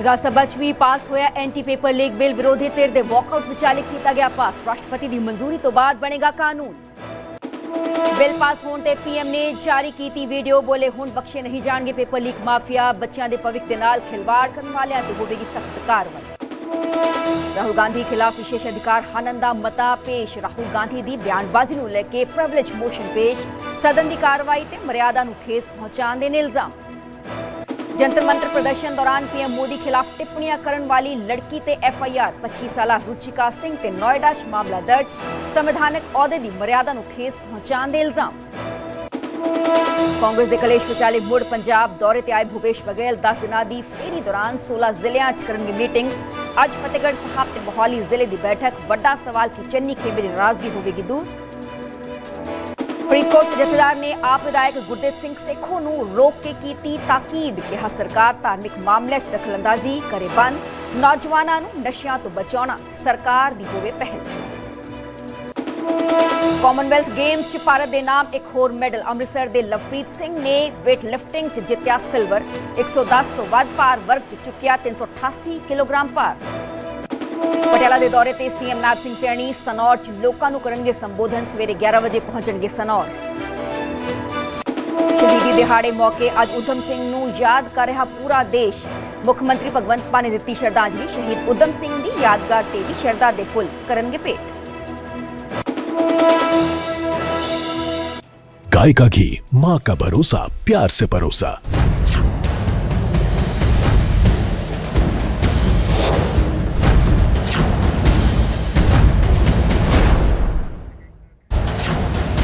ਰਾਜ ਸਭਾ 'ਚ ਵੀ ਪਾਸ ਹੋਇਆ anti paper leak bill. ਵਿਰੋਧੀ ਧਿਰ ਦੇ ਵਾਕਆਊਟ ਵਿਚਾਲੇ ਕੀਤਾ ਗਿਆ ਪਾਸ। ਰਾਸ਼ਟਰਪਤੀ ਦੀ ਮਨਜ਼ੂਰੀ ਤੋਂ ਬਾਅਦ ਬਣੇਗਾ ਕਾਨੂੰਨ। ਬਿੱਲ ਪਾਸ ਹੋਣ ਤੇ ਪੀਐਮ ਨੇ ਜਾਰੀ ਕੀਤੀ ਵੀਡੀਓ। ਬੋਲੇ ਹੁਣ ਬਖਸ਼ੇ ਨਹੀਂ ਜਾਣਗੇ ਪੇਪਰ ਲੀਕ ਮਾਫੀਆ। ਬੱਚਿਆਂ ਦੇ ਭਵਿੱਖ ਦੇ ਨਾਲ ਖਿਲਵਾੜ ਕਰਨ ਵਾਲਿਆਂ ਤੇ ਹੋਵੇਗੀ ਸਖਤ ਕਾਰਵਾਈ। ਰਾਹੁਲ ਗਾਂਧੀ ਖਿਲਾਫ ਵਿਸ਼ੇਸ਼ ਅਧਿਕਾਰ ਹਨਨ ਦਾ ਮਤਾ ਪੇਸ਼। ਰਾਹੁਲ ਗਾਂਧੀ ਦੀ ਬਿਆਨਬਾਜ਼ੀ ਨੂੰ ਲੈ ਕੇ ਪ੍ਰਿਵਿਲੇਜ ਮੋਸ਼ਨ ਪੇਸ਼। ਸਦਨ ਦੀ ਕਾਰਵਾਈ ਤੇ ਮਰਿਆਦਾ ਨੂੰ ਠੇਸ ਪਹੁੰਚਾਉਣ ਦੇ ਇਲਜ਼ਾਮ। जंतर मंतर प्रदर्शन दौरान पीएम मोदी खिलाफ टिप्पणियां करने वाली लड़की ते एफआईआर। 25 साला रुचिका सिंह ते नोएडा च मामला दर्ज। संवैधानिक अहुदे दी मर्यादा नूं ठेस पहुंचाउण दे इल्जाम। कांग्रेस दे कलेश विचाले मुड़ पंजाब दौरे ते आए भूपेश बघेल। 10 दिनां दी फेरी दौरान 16 जिलियां च करनगे मीटिंग्स। अज फतेहगढ़ साहब ते मोहाली जिले दी बैठक। वड्डा सवाल की चन्नी खेमे दी नाराजगी होवेगी दूर। फरीदकोट जथेदार ने आप विधायक गुरदेव सिंह सेखों नूं रोक के कीती ताकीद। कहा सरकार धार्मिक मामले च दखलअंदाजी करे बंद। नौजवानों नूं नशियां तो बचाउणा सरकार दी होवे पहल। कॉमनवेल्थ गेम्स च भारत दे नाम एक होर मैडल। अमृतसर दे लवप्रीत सिंह ने वेट लिफ्टिंग च जित्तिया सिल्वर। 110 तो वध भार वर्ग च चुक्या 388 किलोग्राम भार। पटियाला दे दौरे ते सीएम नाथ सिंह सैनी सनौर च लोकां नूं करनगे संबोधन। सवेरे 11 बजे पहुंचणगे सनौर। शहीदी दिहाड़े मौके अज उधम सिंह नूं याद कर रहा पूरा देश। मुख्यमंत्री भगवंत मान ने दित्ती श्रद्धांजलि। शहीद उधम सिंह दी यादगार ते भी शरधा दे फुल करनगे भेंट। गाय का घी, मां का भरोसा, प्यार से परोसा।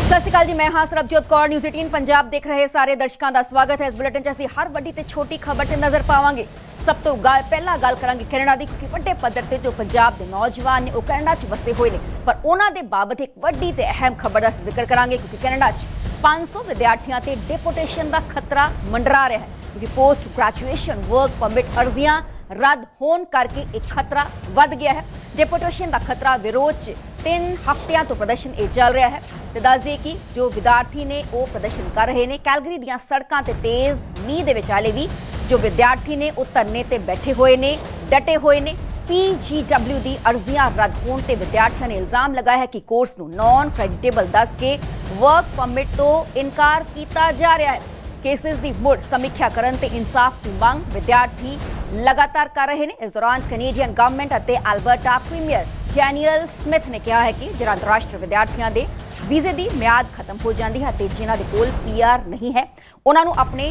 सत श्री अकाल जी, मैं हाँ सरबजोत कौर। न्यूज़ 18 पंजाब देख रहे सारे दर्शकों का स्वागत है। इस बुलेटिन 'ਚ ਅਸੀਂ हर वड्डी ते छोटी खबर ते नज़र पावांगे। सब तो पहला गल करांगे कैनेडा दी, क्योंकि वड्डे पद्धर ते जो पंजाब दे नौजवान ने वो कैनेडा 'ਚ वसे होए ने, पर उन्हां दे बाबत एक वड्डी ते अहम खबर दा जिक्र करांगे, क्योंकि कैनेडा 'ਚ 500 विद्यार्थियों ते डिपोटेशन का खतरा मंडरा रहा है। क्योंकि पोस्ट ग्रैजुएशन वर्क परमिट अर्जियां रद्द होने करके एक खतरा वध गया है। डिपोटेशन का खतरा विरोध 'ਚ 3 हफ्तियां तो प्रदर्शन ये चल रहा है। तो दस दिए कि जो विद्यार्थी ने वो प्रदर्शन कर रहे हैं। कैलगरी दियां सड़कों ते तेज मीह दे विचाले भी जो विद्यार्थी ने वो धरने ते बैठे हुए ने, डटे हुए ने। PGW दी अर्जियां रद्द होने ते विद्यार्थियों ने इल्जाम लगाया है कि कोर्स नूं नॉन क्रेडिटेबल दस के वर्क परमिट तो इनकार किया जा रहा है। केसेस की मुड़ समीक्षा करन ते इंसाफ की मांग विद्यार्थी लगातार कर रहे हैं। इस दौरान कैनेडियन गवर्नमेंट अते अल्बर्टा प्रीमियर डैनियल स्मिथ ने कहा है कि जो अंतरराष्ट्रीय विद्यार्थियों के वीजे की म्याद खत्म हो जाती है तो जिन्हों के कोल PR नहीं है उन्होंने अपने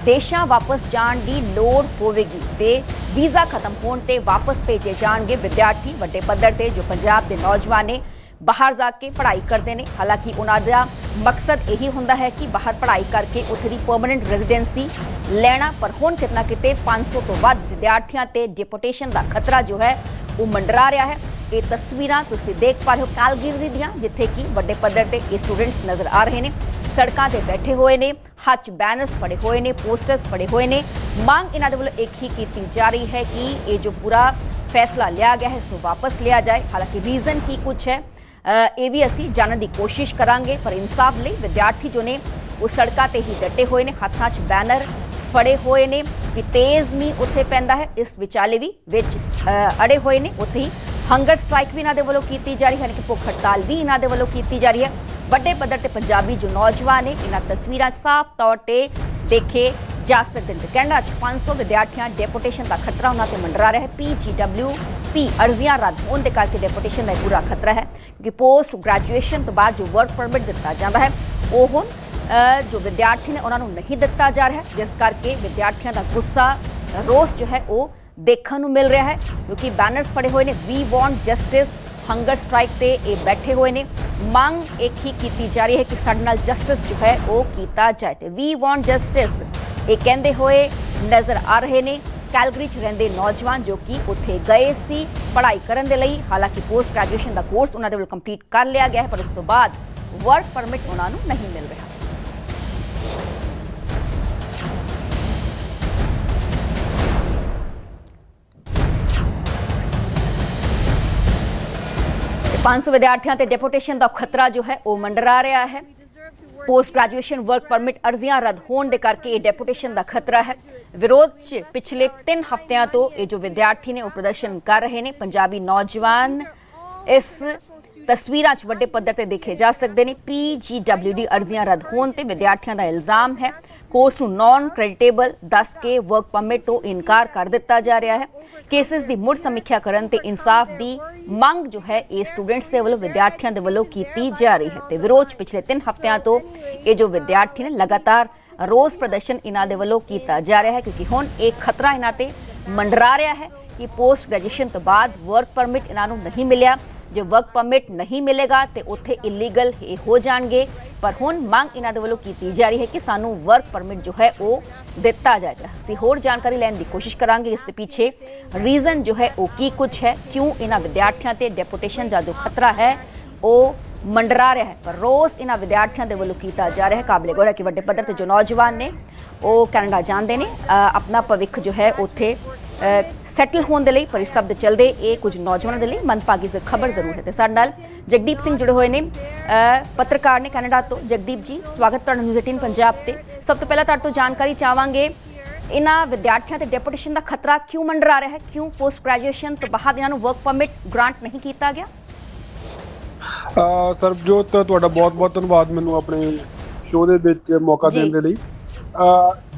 देशों वापस जाने की लोड़ होगी। तो वीज़ा खत्म होने ते वापस भेजे जाएंगे विद्यार्थी। वड्डे पद्धर ते जो पंजाब के नौजवान ने बाहर जाके पढ़ाई करते हैं। हालांकि उन्होंने मकसद यही होंदा है कि बाहर पढ़ाई करके उत्थे दी परमानेंट रेजिडेंसी लेना, पर हुण किते ना किते 500 तो वध विद्यार्थियों ते डिपोटेशन का खतरा जो है वो मंडरा रहा है। ये तस्वीरां तुसीं देख पा रहे हो कैलगरी दियां, जिथे कि वड्डे पद्धर ते ये स्टूडेंट्स नज़र आ रहे हैं। सड़कों ते बैठे हुए ने, हाथ च बैनर्स फड़े हुए ने, पोस्टर्स फड़े हुए ने। मांग इन्हां दे वल्लों एक ही की जा रही है कि ये जो पूरा फैसला लिया गया है इसको वापस लिया जाए। हालांकि रीज़न की कुछ है ये भी असी जानने की कोशिश करांगे, पर इंसाफ लिए विद्यार्थी जो ने वो सड़कों ते ही डटे हुए ने, हाथों च बैनर फड़े हुए ने। कि तेज़ मीह उत्थे पैंदा है, इस विचाले भी विच अड़े हुए ने। उत्थे ही हंगर स्ट्राइक भी इन्हां दे वल्लों कीती जा रही है, यानी कि भुख हड़ताल भी इन्हां दे वल्लों कीती जा रही है। वड्डे पद्धर ते पंजाबी जो नौजवान ने इन्हां तस्वीरां साफ तौर पर देखे जा सकते हैं। कैनेडा 500 विद्यार्थियों डेपोटेशन का खतरा उन्होंने मंडरा रहा है। PGWP अर्जियां रद्द होने के करके डेपोटेशन का पूरा खतरा है, क्योंकि पोस्ट ग्रैजुएशन तो बाद जो वर्क परमिट दिता जाता है वो हुण जो विद्यार्थी ने उन्होंने नहीं दिता जा रहा है, जिस करके विद्यार्थियों का गुस्सा रोस जो है वो देखने को मिल रहा है। क्योंकि बैनर्स फड़े हुए ने, we want justice, hunger strike ते ये बैठे हुए ने। मांग एक ही की जा रही है कि साडे नाल जस्टिस जो है वो किया जाए। तो वी वॉन्ट जस्टिस ये कहते हुए नज़र आ रहे ने कैलगरी च रहिंदे नौजवान, जो कि उत्थे गए सी पढ़ाई करन दे लई। हालांकि पोस्ट ग्रैजुएशन का कोर्स उन्होंने वल्लों कंप्लीट कर लिया गया है, पर उस तो बाद वर्क परमिट उन्होंने नहीं मिल रहा। 500 विद्यार्थियों ते डेपोटेशन का खतरा जो है वो मंडरा रहा है। पोस्ट ग्रैजुएशन वर्क परमिट अर्जियां रद्द होने के करके ये डेपुटेशन का खतरा है। विरोध च पिछले 3 हफ्तियां तो ये जो विद्यार्थी ने वो प्रदर्शन कर रहे हैं। पंजाबी नौजवान इस तस्वीरां च वड्डे पद्धर ते देखे जा सकते हैं। PGWD अर्जियां रद्द होने ते विद्यार्थियों का इल्जाम है कोर्स नूं नॉन क्रेडिटेबल दस के वर्क परमिट तो इनकार कर दिता जा रहा है। केसिस की मुड़ समीक्षा करन ते इंसाफ की मंग जो है ये स्टूडेंट्स के वलों विद्यार्थियों के वलों की जा रही है। तो विरोध पिछले 3 हफ्तियां तो ये जो विद्यार्थी ने लगातार रोज़ प्रदर्शन इन्हां दे वलों कीता जा रहा है, क्योंकि हुण एक खतरा इन्हां ते मंडरा रहा है कि पोस्ट ग्रैजुएशन तो बाद वर्क परमिट इन्हां नूं नहीं मिलिया। जो वर्क परमिट नहीं मिलेगा तो उत्थे इलीगल हो जाएंगे। पर हुण मंग इन्हां दे वलों कीती जा रही है कि सानू वर्क परमिट जो है वो दिता जाएगा। असीं होर जानकारी लैण की कोशिश करांगे इस दे पीछे रीजन जो है वो की कुछ है, क्यों इन्हां विद्यार्थियों ते डेपुटेशन का जो खतरा है वो मंडरा रहा है। पर रोज़ इन्हां विद्यार्थियों के वलों कीता जा रहा है। काबिले गौर है कि वड्डे पद्धर ते जो नौजवान ने वो कैनेडा जाते हैं अपना भविख जो है उत्थे सैटल होने के लिए, पर इस सब के चलते ये कुछ नौजवानों के लिए मनभागी खबर जरूर है। तो साडे नाल जगदीप सिंह जुड़े हुए हैं, पत्रकार ने कैनेडा तो। जगदीप जी, स्वागत तुहाडा न्यूज़ 18 पंजाब ते। सब तो पहला तुहाडे तो जानकारी चाहांगे इन्हां विद्यार्थियों के डेपुटेशन का खतरा क्यों मंडरा रहा है, क्यों पोस्ट ग्रैजुएशन तो बाद इन्हां नूं वर्क परमिट ग्रांट नहीं किया गया? ਸਰਬਜੋਤ ਤੁਹਾਡਾ ਬਹੁਤ-ਬਹੁਤ ਧੰਨਵਾਦ ਮੈਨੂੰ ਆਪਣੇ ਸ਼ੋਅ ਦੇ ਵਿੱਚ ਮੌਕਾ ਦੇਣ ਦੇ ਲਈ।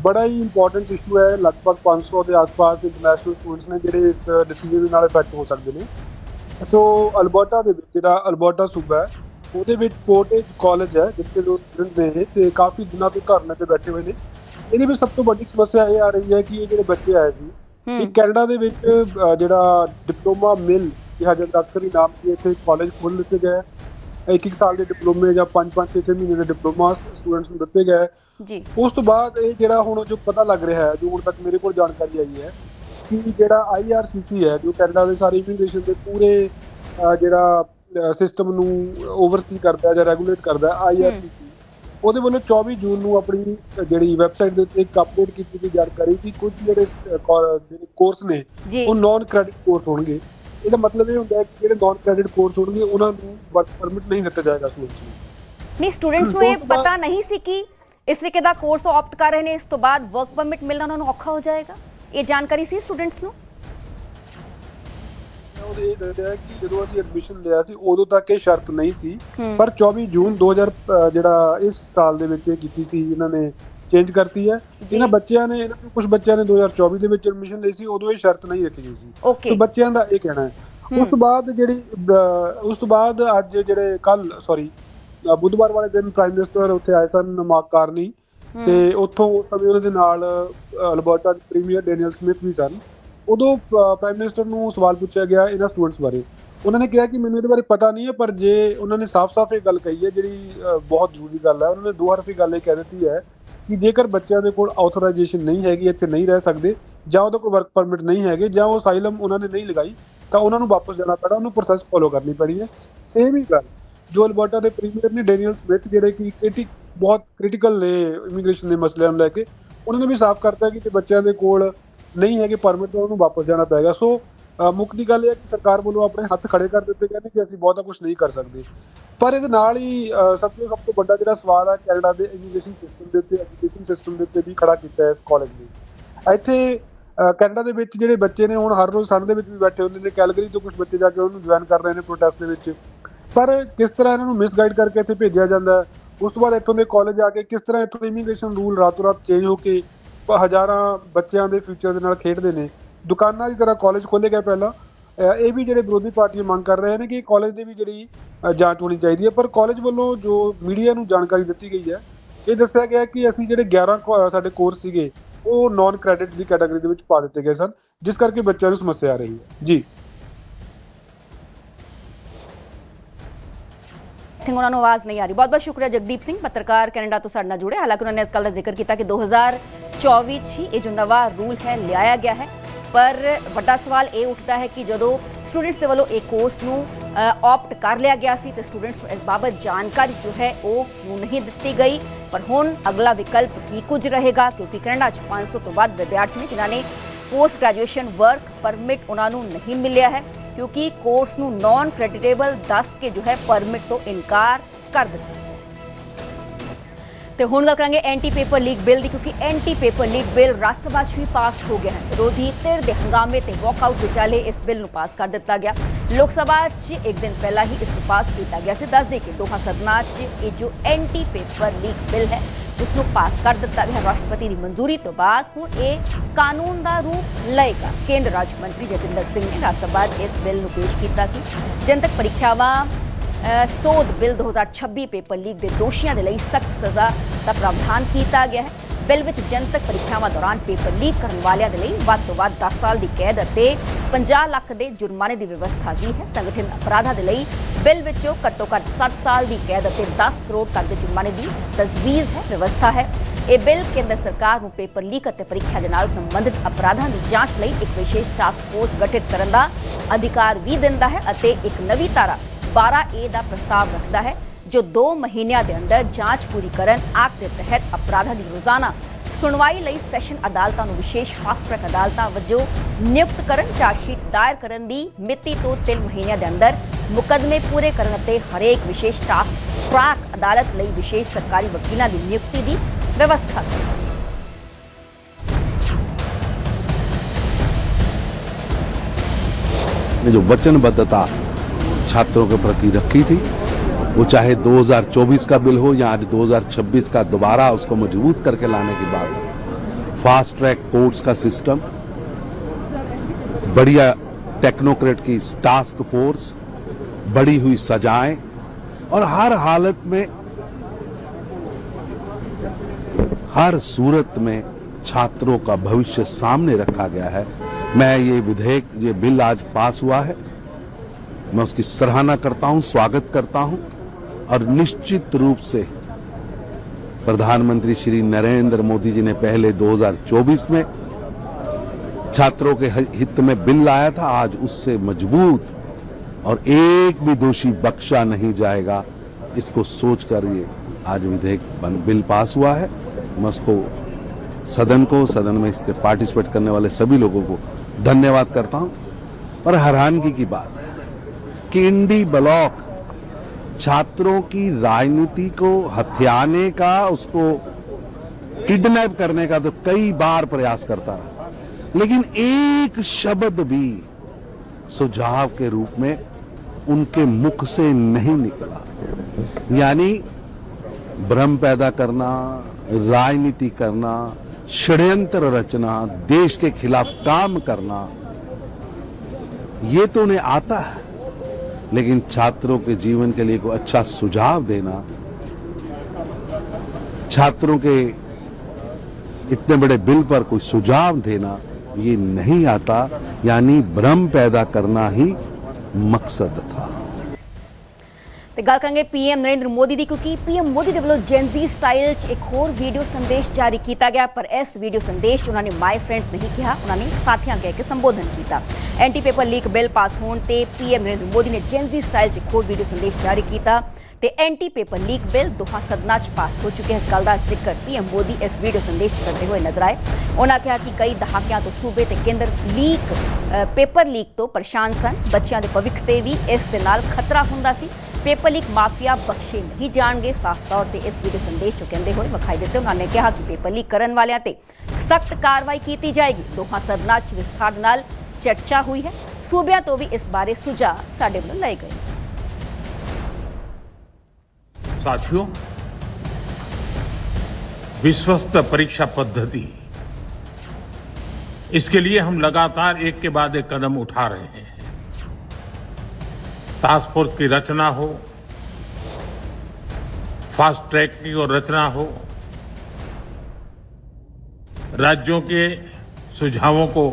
ਬੜਾ ਹੀ ਇੰਪੋਰਟੈਂਟ ਇਸ਼ੂ ਹੈ। ਲਗਭਗ 500 ਦੇ ਆਸ-ਪਾਸ ਇੰਟਰਨੈਸ਼ਨਲ ਸਟੂਡੈਂਟਸ ਨੇ ਜਿਹੜੇ ਇਸ ਡਿਸੀਜਨ ਨਾਲ ਇਫੈਕਟ ਹੋ ਸਕਦੇ ਨੇ। ਸੋ ਅਲਬਰਟਾ ਦੇ ਵਿੱਚ ਜਿਹੜਾ ਅਲਬਰਟਾ ਸੂਬਾ ਹੈ ਉਹਦੇ ਵਿੱਚ ਪੋਰਟੇਜ ਕਾਲਜ ਹੈ ਜਿੱਥੇ ਲੋਕ ਸਟੂਡੈਂਟ ਨੇ ਤੇ ਕਾਫੀ ਦਿਨਾਂ ਤੋਂ ਧਰਨੇ ਤੇ ਬੈਠੇ ਹੋਏ ਨੇ। ਇਹਦੇ ਵਿੱਚ ਸਭ ਤੋਂ ਵੱਡੀ ਸਮੱਸਿਆ ਇਹ ਆ ਰਹੀ ਹੈ ਕਿ ਇਹ ਜਿਹੜੇ ਬੱਚੇ ਆਏ ਸੀ ਇਹ ਕੈਨੇਡਾ ਦੇ ਵਿੱਚ ਜਿਹੜਾ ਡਿਪਲੋਮਾ ਮਿਲ ਕਿਹਾ ਜਾਂਦਾ ਅਕਸਰ ਹੀ ਨਾਮ ਸੀ, ਇੱਥੇ ਕਾਲਜ ਖੋਲ੍ਹ ਦਿੱਤੇ ਗਏ। 1-1 ਸਾਲ ਦੇ ਡਿਪਲੋਮੇ ਜਾਂ 5-5 6-6 ਮਹੀਨੇ ਦੇ ਡਿਪਲੋਮਾ ਸਟੂਡੈਂਟਸ ਨੂੰ ਦਿੱਤੇ ਗਏ ਜੀ। ਉਸ ਤੋਂ ਬਾਅਦ ਇਹ ਜਿਹੜਾ ਹੁਣ ਜੋ ਪਤਾ ਲੱਗ ਰਿਹਾ ਹੈ, ਜੋ ਹੁਣ ਤੱਕ ਮੇਰੇ ਕੋਲ ਜਾਣਕਾਰੀ ਆਈ ਹੈ ਕਿ ਜਿਹੜਾ IRCC ਹੈ ਜੋ ਕੈਨੇਡਾ ਦੇ ਸਾਰੇ ਇਮੀਗ੍ਰੇਸ਼ਨ ਦੇ ਪੂਰੇ ਜਿਹੜਾ ਸਿਸਟਮ ਨੂੰ ਓਵਰਸੀ ਕਰਦਾ ਜਾਂ ਰੈਗੂਲੇਟ ਕਰਦਾ IRCC, ਉਹਦੇ ਵੱਲੋਂ 24 ਜੂਨ ਨੂੰ ਆਪਣੀ ਜਿਹੜੀ ਵੈਬਸਾਈਟ ਦੇ ਉੱਤੇ ਇੱਕ ਅਪਡੇਟ ਕੀਤੀ ਗਈ ਜਾਣਕਾਰੀ ਕਿ ਕੁਝ ਜਿਹੜੇ ਕੋਰਸ ਨੇ ਉਹ ਨੌਨ ਕ੍ਰੈਡਿਟ ਕੋਰਸ ਹੋਣਗੇ। ਇਹਦਾ ਮਤਲਬ ਇਹ ਹੁੰਦਾ ਹੈ ਕਿ ਜਿਹੜੇ ਨੌਨ ਕ੍ਰੈਡਿਟ ਕੋਰਸ ਹੋਣਗੇ ਉਹਨਾਂ ਨੂੰ ਵਰਕ ਪਰਮਿਟ ਨਹੀਂ ਦਿੱਤਾ ਜਾਏਗਾ ਸਟੂਡੈਂਟਸ ਨੂੰ। ਨਹੀਂ, ਸਟੂਡੈਂਟਸ ਨੂੰ ਇਹ ਪਤਾ ਨਹੀਂ ਸੀ ਕਿ ਇਸ ਤਰੀਕੇ ਦਾ ਕੋਰਸ ਆਪਟ ਕਰ ਰਹੇ ਨੇ, ਇਸ ਤੋਂ ਬਾਅਦ ਵਰਕ ਪਰਮਿਟ ਮਿਲਣਾ ਉਹਨਾਂ ਨੂੰ ਔਖਾ ਹੋ ਜਾਏਗਾ। ਇਹ ਜਾਣਕਾਰੀ ਸੀ ਸਟੂਡੈਂਟਸ ਨੂੰ? ਉਹਦੇ ਇਹ ਦੱਸਿਆ ਕਿ ਜਦੋਂ ਅਸੀਂ ਐਡਮਿਸ਼ਨ ਲਿਆ ਸੀ ਉਦੋਂ ਤੱਕ ਇਹ ਸ਼ਰਤ ਨਹੀਂ ਸੀ, ਪਰ 24 ਜੂਨ 2000 ਜਿਹੜਾ ਇਸ ਸਾਲ ਦੇ ਵਿੱਚ ਇਹ ਕੀਤੀ ਸੀ, ਇਹਨਾਂ ਨੇ ਚੇਂਜ ਕਰਤੀ ਹੈ। ਇਹਨਾਂ ਬੱਚਿਆਂ ਨੇ ਕੁਝ ਬੱਚਿਆਂ ਨੇ 2024 ਦੇ ਵਿੱਚ ਐਡਮਿਸ਼ਨ ਲਈ ਸੀ, ਉਦੋਂ ਇਹ ਸ਼ਰਤ ਨਹੀਂ ਰੱਖੀ ਗਈ ਸੀ। ਤੇ ਬੱਚਿਆਂ ਦਾ ਇਹ ਕਹਿਣਾ ਹੈ। ਉਸ ਤੋਂ ਬਾਅਦ ਅੱਜ ਜਿਹੜੇ ਬੁੱਧਵਾਰ ਵਾਲੇ ਦਿਨ ਪ੍ਰਾਈਮ ਮਿਨਿਸਟਰ ਉੱਥੇ ਆਏ ਸਨ ਮਾਰਕ ਕਾਰਨੀ, ਤੇ ਉੱਥੋਂ ਉਸ ਸਮੇਂ ਉਹਨਾਂ ਦੇ ਨਾਲ ਅਲਬਰਟਾ ਦੇ ਪ੍ਰੀਮੀਅਰ ਡੈਨੀਅਲ ਸਮਿਥ ਵੀ ਸਨ। ਉਦੋਂ ਪ੍ਰਾਈਮ ਮਿਨਿਸਟਰ ਨੂੰ ਸਵਾਲ ਪੁੱਛਿਆ ਗਿਆ ਇਹਨਾਂ ਸਟੂਡੈਂਟਸ ਬਾਰੇ। ਉਹਨਾਂ ਨੇ ਕਿਹਾ ਕਿ ਮੈਨੂੰ ਇਹਦੇ ਬਾਰੇ ਪਤਾ ਨਹੀਂ ਹੈ, ਪਰ ਜੇ ਉਹਨਾਂ ਨੇ ਸਾਫ਼-ਸਾਫ਼ ਇਹ ਗੱਲ ਕਹੀ ਹੈ ਜਿਹੜੀ ਬਹੁਤ ਜ਼ਰੂਰੀ ਗੱਲ ਹੈ। ਉਹਨਾਂ ਨੇ 2 ਹਰਫੀ ਗੱਲ ਇਹ ਕਹਿ ਦਿੱਤੀ ਹੈ ਕਿ ਜੇਕਰ ਬੱਚਿਆਂ ਦੇ ਕੋਲ ਆਥੋਰਾਈਜੇਸ਼ਨ ਨਹੀਂ ਹੈਗੀ, ਇੱਥੇ ਨਹੀਂ ਰਹਿ ਸਕਦੇ, ਜਾਂ ਉਹਦੇ ਕੋਲ ਵਰਕ ਪਰਮਿਟ ਨਹੀਂ ਹੈਗੇ, ਜਾਂ ਉਹ ਅਸਾਈਲਮ ਉਹਨਾਂ ਨੇ ਨਹੀਂ ਲਗਾਈ, ਤਾਂ ਉਹਨਾਂ ਨੂੰ ਵਾਪਸ ਜਾਣਾ ਪੈਣਾ, ਉਹਨੂੰ ਪ੍ਰੋਸੈਸ ਫੋਲੋ ਕਰਨੀ ਪੈਣੀ ਹੈ। ਸੇਮ ਹੀ ਗੱਲ ਜੋ ਅਲਬਰਟਾ ਦੇ ਪ੍ਰੀਮੀਅਰ ਨੇ ਡੈਨੀਅਲ ਸਮਿਥ, ਜਿਹੜੇ ਕਿ ਬਹੁਤ ਕ੍ਰਿਟੀਕਲ ਨੇ ਇਮੀਗ੍ਰੇਸ਼ਨ ਦੇ ਮਸਲਿਆਂ ਨੂੰ ਲੈ ਕੇ, ਉਹਨਾਂ ਨੇ ਵੀ ਸਾਫ਼ ਕਰਤਾ ਕਿ ਜੇ ਬੱਚਿਆਂ ਦੇ ਕੋਲ ਨਹੀਂ ਹੈਗੇ ਪਰਮਿਟ ਤਾਂ ਉਹਨੂੰ ਵਾਪਸ ਜਾਣਾ ਪਏਗਾ। ਸੋ ਮੁੱਖ ਦੀ ਗੱਲ ਇਹ ਹੈ ਕਿ ਸਰਕਾਰ ਵੱਲੋਂ ਆਪਣੇ ਹੱਥ ਖੜੇ ਕਰ ਦਿੱਤੇ ਗਏ ਨੇ ਕਿ ਅਸੀਂ ਬਹੁਤਾ ਕੁਝ ਨਹੀਂ ਕਰ ਸਕਦੇ। ਪਰ ਇਹਦੇ ਨਾਲ ਹੀ ਸਭ ਤੋਂ ਵੱਡਾ ਜਿਹੜਾ ਸਵਾਲ ਹੈ ਕੈਨੇਡਾ ਦੇ ਇਮੀਗ੍ਰੇਸ਼ਨ ਸਿਸਟਮ ਦੇ ਉੱਤੇ, ਐਜੂਕੇਸ਼ਨ ਸਿਸਟਮ ਦੇ ਉੱਤੇ ਵੀ ਖੜਾ ਕੀਤਾ ਇਸ ਕਾਲਜ ਨੇ। ਇੱਥੇ ਕੈਨੇਡਾ ਦੇ ਵਿੱਚ ਜਿਹੜੇ ਬੱਚੇ ਨੇ ਹੁਣ ਹਰ ਰੋਜ਼ ਠੰਡ ਦੇ ਵਿੱਚ ਵੀ ਬੈਠੇ ਹੁੰਦੇ ਨੇ। ਕੈਲਗਰੀ ਤੋਂ ਕੁਝ ਬੱਚੇ ਜਾ ਕੇ ਉਹਨੂੰ ਜੁਆਇਨ ਕਰ ਰਹੇ ਨੇ ਪ੍ਰੋਟੈਸਟ ਦੇ ਵਿੱਚ, ਪਰ ਕਿਸ ਤਰ੍ਹਾਂ ਇਹਨਾਂ ਨੂੰ ਮਿਸਗਾਈਡ ਕਰਕੇ ਇੱਥੇ ਭੇਜਿਆ ਜਾਂਦਾ ਹੈ। ਉਸ ਤੋਂ ਬਾਅਦ ਇੱਥੋਂ ਦੇ ਕਾਲਜ ਆ ਕੇ ਕਿਸ ਤਰ੍ਹਾਂ ਇੱਥੋਂ ਇਮੀਗ੍ਰੇਸ਼ਨ ਰੂਲ ਰਾਤੋਂ ਰਾਤ ਚੇਂਜ ਹੋ ਕੇ ਹਜ਼ਾਰਾਂ ਬੱਚਿਆਂ ਦੇ ਫਿਊਚਰ ਦੇ ਨਾਲ ਖੇਡਦੇ ਨੇ। ਦੁਕਾਨਾਂ ਦੀ ਤਰ੍ਹਾਂ ਕਾਲਜ ਖੋਲ੍ਹੇ ਗਏ ਪਹਿਲਾਂ। ਇਹ ਵੀ ਜਿਹੜੇ ਵਿਰੋਧੀ ਪਾਰਟੀਆਂ ਮੰਗ ਕਰ ਰਹੇ ਨੇ ਕਿ ਕਾਲਜ ਦੀ ਵੀ ਜਿਹੜੀ ਜਾਂਚ ਹੋਣੀ ਚਾਹੀਦੀ ਹੈ। ਪਰ ਕਾਲਜ ਵੱਲੋਂ ਜੋ ਮੀਡੀਆ ਨੂੰ ਜਾਣਕਾਰੀ ਦਿੱਤੀ ਗਈ ਹੈ, ਇਹ ਦੱਸਿਆ ਗਿਆ ਕਿ ਅਸੀਂ ਜਿਹੜੇ 11 ਸਾਡੇ ਕੋਰਸ ਸੀਗੇ ਉਹ ਨੌਨ ਕ੍ਰੈਡਿਟ ਦੀ ਕੈਟਾਗਰੀ ਦੇ ਵਿੱਚ ਪਾ ਦਿੱਤੇ ਗਏ ਸਨ, ਜਿਸ ਕਰਕੇ ਬੱਚਿਆਂ ਨੂੰ ਸਮੱਸਿਆ ਆ ਰਹੀ ਹੈ। ਜੀ उन्होंने आवाज़ नहीं आ रही। बहुत बहुत शुक्रिया जगदीप सिंह, पत्रकार कैनेडा तो साडे नाल जुड़े। हालांकि उन्होंने इस गल का जिक्र किया कि 2024 ही ये जो नवा रूल है लिया गया है, पर बड़ा सवाल ये उठता है कि जो स्टूडेंट्स के वालों एक कोर्स नूं ऑप्ट कर लिया गया सी, तो स्टूडेंट्स इस बाबत जानकारी जो है वो क्यों नहीं दी गई। पर हुण अगला विकल्प की कुछ रहेगा, क्योंकि कैनेडा 500 तो बाद विद्यार्थी ने जिन्होंने पोस्ट ग्रैजुएशन वर्क परमिट उन्होंने नहीं मिलिया है, क्योंकि कोर्स नूं नॉन क्रेडिटेबल दस के जो है परमिट तो इनकार कर दिता। ਤੇ ਹੁਣ ਗੱਲ ਕਰਾਂਗੇ ਐਂਟੀ ਪੇਪਰ ਲੀਕ ਬਿੱਲ ਦੀ, ਕਿਉਂਕਿ ਐਂਟੀ ਪੇਪਰ ਲੀਕ ਬਿੱਲ ਰਾਜ ਸਭਾ 'ਚ ਵੀ ਪਾਸ ਹੋ ਗਿਆ ਹੈ। ਵਿਰੋਧੀ ਧਿਰ ਦੇ ਹੰਗਾਮੇ ਤੇ ਵਾਕਆਊਟ ਵਿਚਾਲੇ ਇਸ ਬਿੱਲ ਨੂੰ ਪਾਸ ਕਰ ਦਿੱਤਾ ਗਿਆ। ਲੋਕ ਸਭਾ 'ਚ ਇੱਕ ਦਿਨ ਪਹਿਲਾਂ ਹੀ ਇਸ ਨੂੰ ਪਾਸ ਕੀਤਾ ਗਿਆ ਸੀ। ਦੱਸ ਦੇ ਕਿ ਦੋਹਾਂ ਸਦਨਾਂ 'ਚ ਇਹ ਜੋ ਐਂਟੀ ਪੇਪਰ ਲੀਕ ਬਿੱਲ ਹੈ ਉਸ ਨੂੰ ਪਾਸ ਕਰ ਦਿੱਤਾ ਗਿਆ। ਰਾਸ਼ਟਰਪਤੀ ਦੀ ਮਨਜ਼ੂਰੀ ਤੋਂ ਬਾਅਦ ਹੁਣ ਇਹ ਕਾਨੂੰਨ ਦਾ ਰੂਪ ਲਏਗਾ। ਕੇਂਦਰ ਰਾਜ ਮੰਤਰੀ ਜਤਿੰਦਰ ਸਿੰਘ ਨੇ ਰਾਜ ਸਭਾ 'ਚ ਇਸ ਬਿੱਲ ਨੂੰ ਪੇਸ਼ ਕੀਤਾ ਸੀ। ਜਨਤਕ ਪ੍ਰੀਖਿਆਵਾਂ ਸੋਧ ਬਿੱਲ 2026 ਪੇਪਰ ਲੀਕ ਦੇ ਦੋਸ਼ੀਆਂ ਦੇ ਲਈ ਸਖਤ ਸਜ਼ਾ ਦਾ ਪ੍ਰਾਵਧਾਨ ਕੀਤਾ ਗਿਆ ਹੈ। ਬਿੱਲ ਵਿੱਚ ਜਨਤਕ ਪ੍ਰੀਖਿਆਵਾਂ ਦੌਰਾਨ ਪੇਪਰ ਲੀਕ ਕਰਨ ਵਾਲਿਆਂ ਦੇ ਲਈ ਵੱਧ ਤੋਂ ਵੱਧ 10 ਸਾਲ ਦੀ ਕੈਦ ਅਤੇ 50 ਲੱਖ ਦੇ ਜੁਰਮਾਨੇ ਦੀ ਵਿਵਸਥਾ ਵੀ ਹੈ। ਸੰਗਠਿਤ ਅਪਰਾਧਾਂ ਦੇ ਲਈ ਬਿੱਲ ਵਿੱਚੋਂ ਘੱਟੋ ਘੱਟ 7 ਸਾਲ ਦੀ ਕੈਦ ਅਤੇ 10 ਕਰੋੜ ਤੱਕ ਦੇ ਜੁਰਮਾਨੇ ਦੀ ਤਜਵੀਜ਼ ਹੈ, ਵਿਵਸਥਾ ਹੈ। ਇਹ ਬਿੱਲ ਕੇਂਦਰ ਸਰਕਾਰ ਨੂੰ ਪੇਪਰ ਲੀਕ ਅਤੇ ਪ੍ਰੀਖਿਆ ਦੇ ਨਾਲ ਸੰਬੰਧਿਤ ਅਪਰਾਧਾਂ ਦੀ ਜਾਂਚ ਲਈ ਇੱਕ ਵਿਸ਼ੇਸ਼ ਟਾਸਕ ਫੋਰਸ ਗਠਿਤ ਕਰਨ ਦਾ ਅਧਿਕਾਰ ਵੀ ਦਿੰਦਾ ਹੈ ਅਤੇ ਇੱਕ ਨਵੀਂ ਧਾਰਾ 12A ਦਾ ਪ੍ਰਸਤਾਵ ਰੱਖਦਾ ਹੈ ਜੋ 2 ਮਹੀਨਿਆਂ ਦੇ ਅੰਦਰ ਜਾਂਚ ਪੂਰੀ ਕਰਨ ਐਕਟ ਦੇ ਤਹਿਤ ਅਪਰਾਧਾਂ ਦੀ ਰੋਜ਼ਾਨਾ ਸੁਣਵਾਈ ਲਈ ਸੈਸ਼ਨ ਅਦਾਲਤਾਂ ਨੂੰ ਵਿਸ਼ੇਸ਼ ਫਾਸਟ ਟਰੈਕ ਅਦਾਲਤਾਂ ਵਜੋਂ ਨਿਯੁਕਤ ਕਰਨ, ਚਾਰਜਸ਼ੀਟ ਦਾਇਰ ਕਰਨ ਦੀ ਮਿਤੀ ਤੋਂ 3 ਮਹੀਨਿਆਂ ਦੇ ਅੰਦਰ ਮੁਕੱਦਮੇ ਪੂਰੇ ਕਰਨ ਅਤੇ ਹਰੇਕ ਵਿਸ਼ੇਸ਼ ਟਾਸਕ ਟਰੈਕ ਅਦਾਲਤ ਲਈ ਵਿਸ਼ੇਸ਼ ਸਰਕਾਰੀ ਵਕੀਲਾਂ ਦੀ ਨਿਯੁਕਤੀ ਦੀ व्यवस्था। जो वचनबद्धता छात्रों के प्रति रखी थी, वो चाहे 2024 का बिल हो या आज 2026 का दोबारा उसको मजबूत करके लाने की बात, फास्ट ट्रैक कोर्ट्स का सिस्टम, बढ़िया टेक्नोक्रेट की टास्क फोर्स, बढ़ी हुई सजाएं और हर हालत में हर सूरत में छात्रों का भविष्य सामने रखा गया है। मैं ये बिल आज पास हुआ है, मैं उसकी सराहना करता हूं, स्वागत करता हूं और निश्चित रूप से प्रधानमंत्री श्री नरेंद्र मोदी जी ने पहले 2024 में छात्रों के हित में बिल लाया था, आज उससे मजबूत और एक भी दोषी बख्शा नहीं जाएगा, इसको सोचकर ये आज बिल पास हुआ है। मैं उसको सदन में इसके पार्टिसिपेट करने वाले सभी लोगों को धन्यवाद करता हूं। और हैरानगी की बात है कि इंडी ब्लॉक छात्रों की राजनीति को हथियाने का, उसको किडनैप करने का तो कई बार प्रयास करता रहा, लेकिन एक शब्द भी सुझाव के रूप में उनके मुख से नहीं निकला। यानी भ्रम पैदा करना, राजनीति करना, षड्यंत्र रचना, देश के खिलाफ काम करना, ये तो उन्हें आता है, लेकिन छात्रों के जीवन के लिए कोई अच्छा सुझाव देना, छात्रों के इतने बड़े बिल पर कोई सुझाव देना, ये नहीं आता। यानी भ्रम पैदा करना ही मकसद था। ਤੇ ਗੱਲ ਕਰਾਂਗੇ ਪੀਐਮ ਨਰਿੰਦਰ ਮੋਦੀ ਦੀ, ਕਿਉਂਕਿ ਪੀਐਮ ਮੋਦੀ ਦੇ ਵੱਲੋਂ ਜੈਨਜ਼ੀ ਸਟਾਈਲ 'ਚ ਇੱਕ ਹੋਰ ਵੀਡੀਓ ਸੰਦੇਸ਼ ਜਾਰੀ ਕੀਤਾ ਗਿਆ, ਪਰ ਇਸ ਵੀਡੀਓ ਸੰਦੇਸ਼ 'ਚ ਉਹਨਾਂ ਨੇ ਮਾਈ ਫਰੈਂਡਸ ਨਹੀਂ ਕਿਹਾ, ਉਹਨਾਂ ਨੇ ਸਾਥੀਆਂ ਕਹਿ ਕੇ ਸੰਬੋਧਨ ਕੀਤਾ। Anti paper leak bill pass ਹੋਣ ਤੇ ਪੀਐਮ ਨਰਿੰਦਰ ਮੋਦੀ ਨੇ ਜੈਨਜ਼ੀ ਸਟਾਈਲ 'ਚ ਇੱਕ ਹੋਰ ਵੀਡੀਓ ਸੰਦੇਸ਼ ਜਾਰੀ ਕੀਤਾ ਤੇ ਐਂਟੀ ਪੇਪਰ ਲੀਕ ਬਿੱਲ ਦੋਹਾਂ ਸਦਨਾਂ 'ਚ ਪਾਸ ਹੋ ਚੁੱਕੇ। ਇਸ ਗੱਲ ਦਾ ਜ਼ਿਕਰ ਪੀਐਮ ਮੋਦੀ ਇਸ ਵੀਡੀਓ ਸੰਦੇਸ਼ 'ਚ ਕਰਦੇ ਹੋਏ ਨਜ਼ਰ ਆਏ। ਉਹਨਾਂ ਕਿਹਾ ਕਿ ਕਈ ਦਹਾਕਿਆਂ ਤੋਂ ਸੂਬੇ ਤੇ ਕੇਂਦਰ ਪੇਪਰ ਲੀਕ ਤੋਂ ਪਰੇਸ਼ਾਨ ਸਨ, ਬੱਚਿਆਂ ਦੇ ਭਵਿੱਖ ਤੇ ਵੀ ਇਸ ਦੇ ਨਾਲ ਖਤਰਾ ਹੁੰਦਾ ਸੀ। पेपर लीक माफिया बख्शे नहीं जाएंगे, साफ तौर पर इस वीडियो संदेश चो कहते हुए विखाई देते उन्होंने कहा कि पेपर लीक करने वालों ते सख्त कार्रवाई की जाएगी। दोहां सदनां च विस्तार नाल चर्चा हुई है, सूबियां तो भी इस बारे सुझाव साडे वल्लों लए गए। साथियों, विश्वस्त परीक्षा पद्धति, इसके लिए हम लगातार एक के बाद एक कदम उठा रहे हैं। टास्क फोर्स की रचना हो, फास्ट ट्रैक की और रचना हो, राज्यों के सुझावों को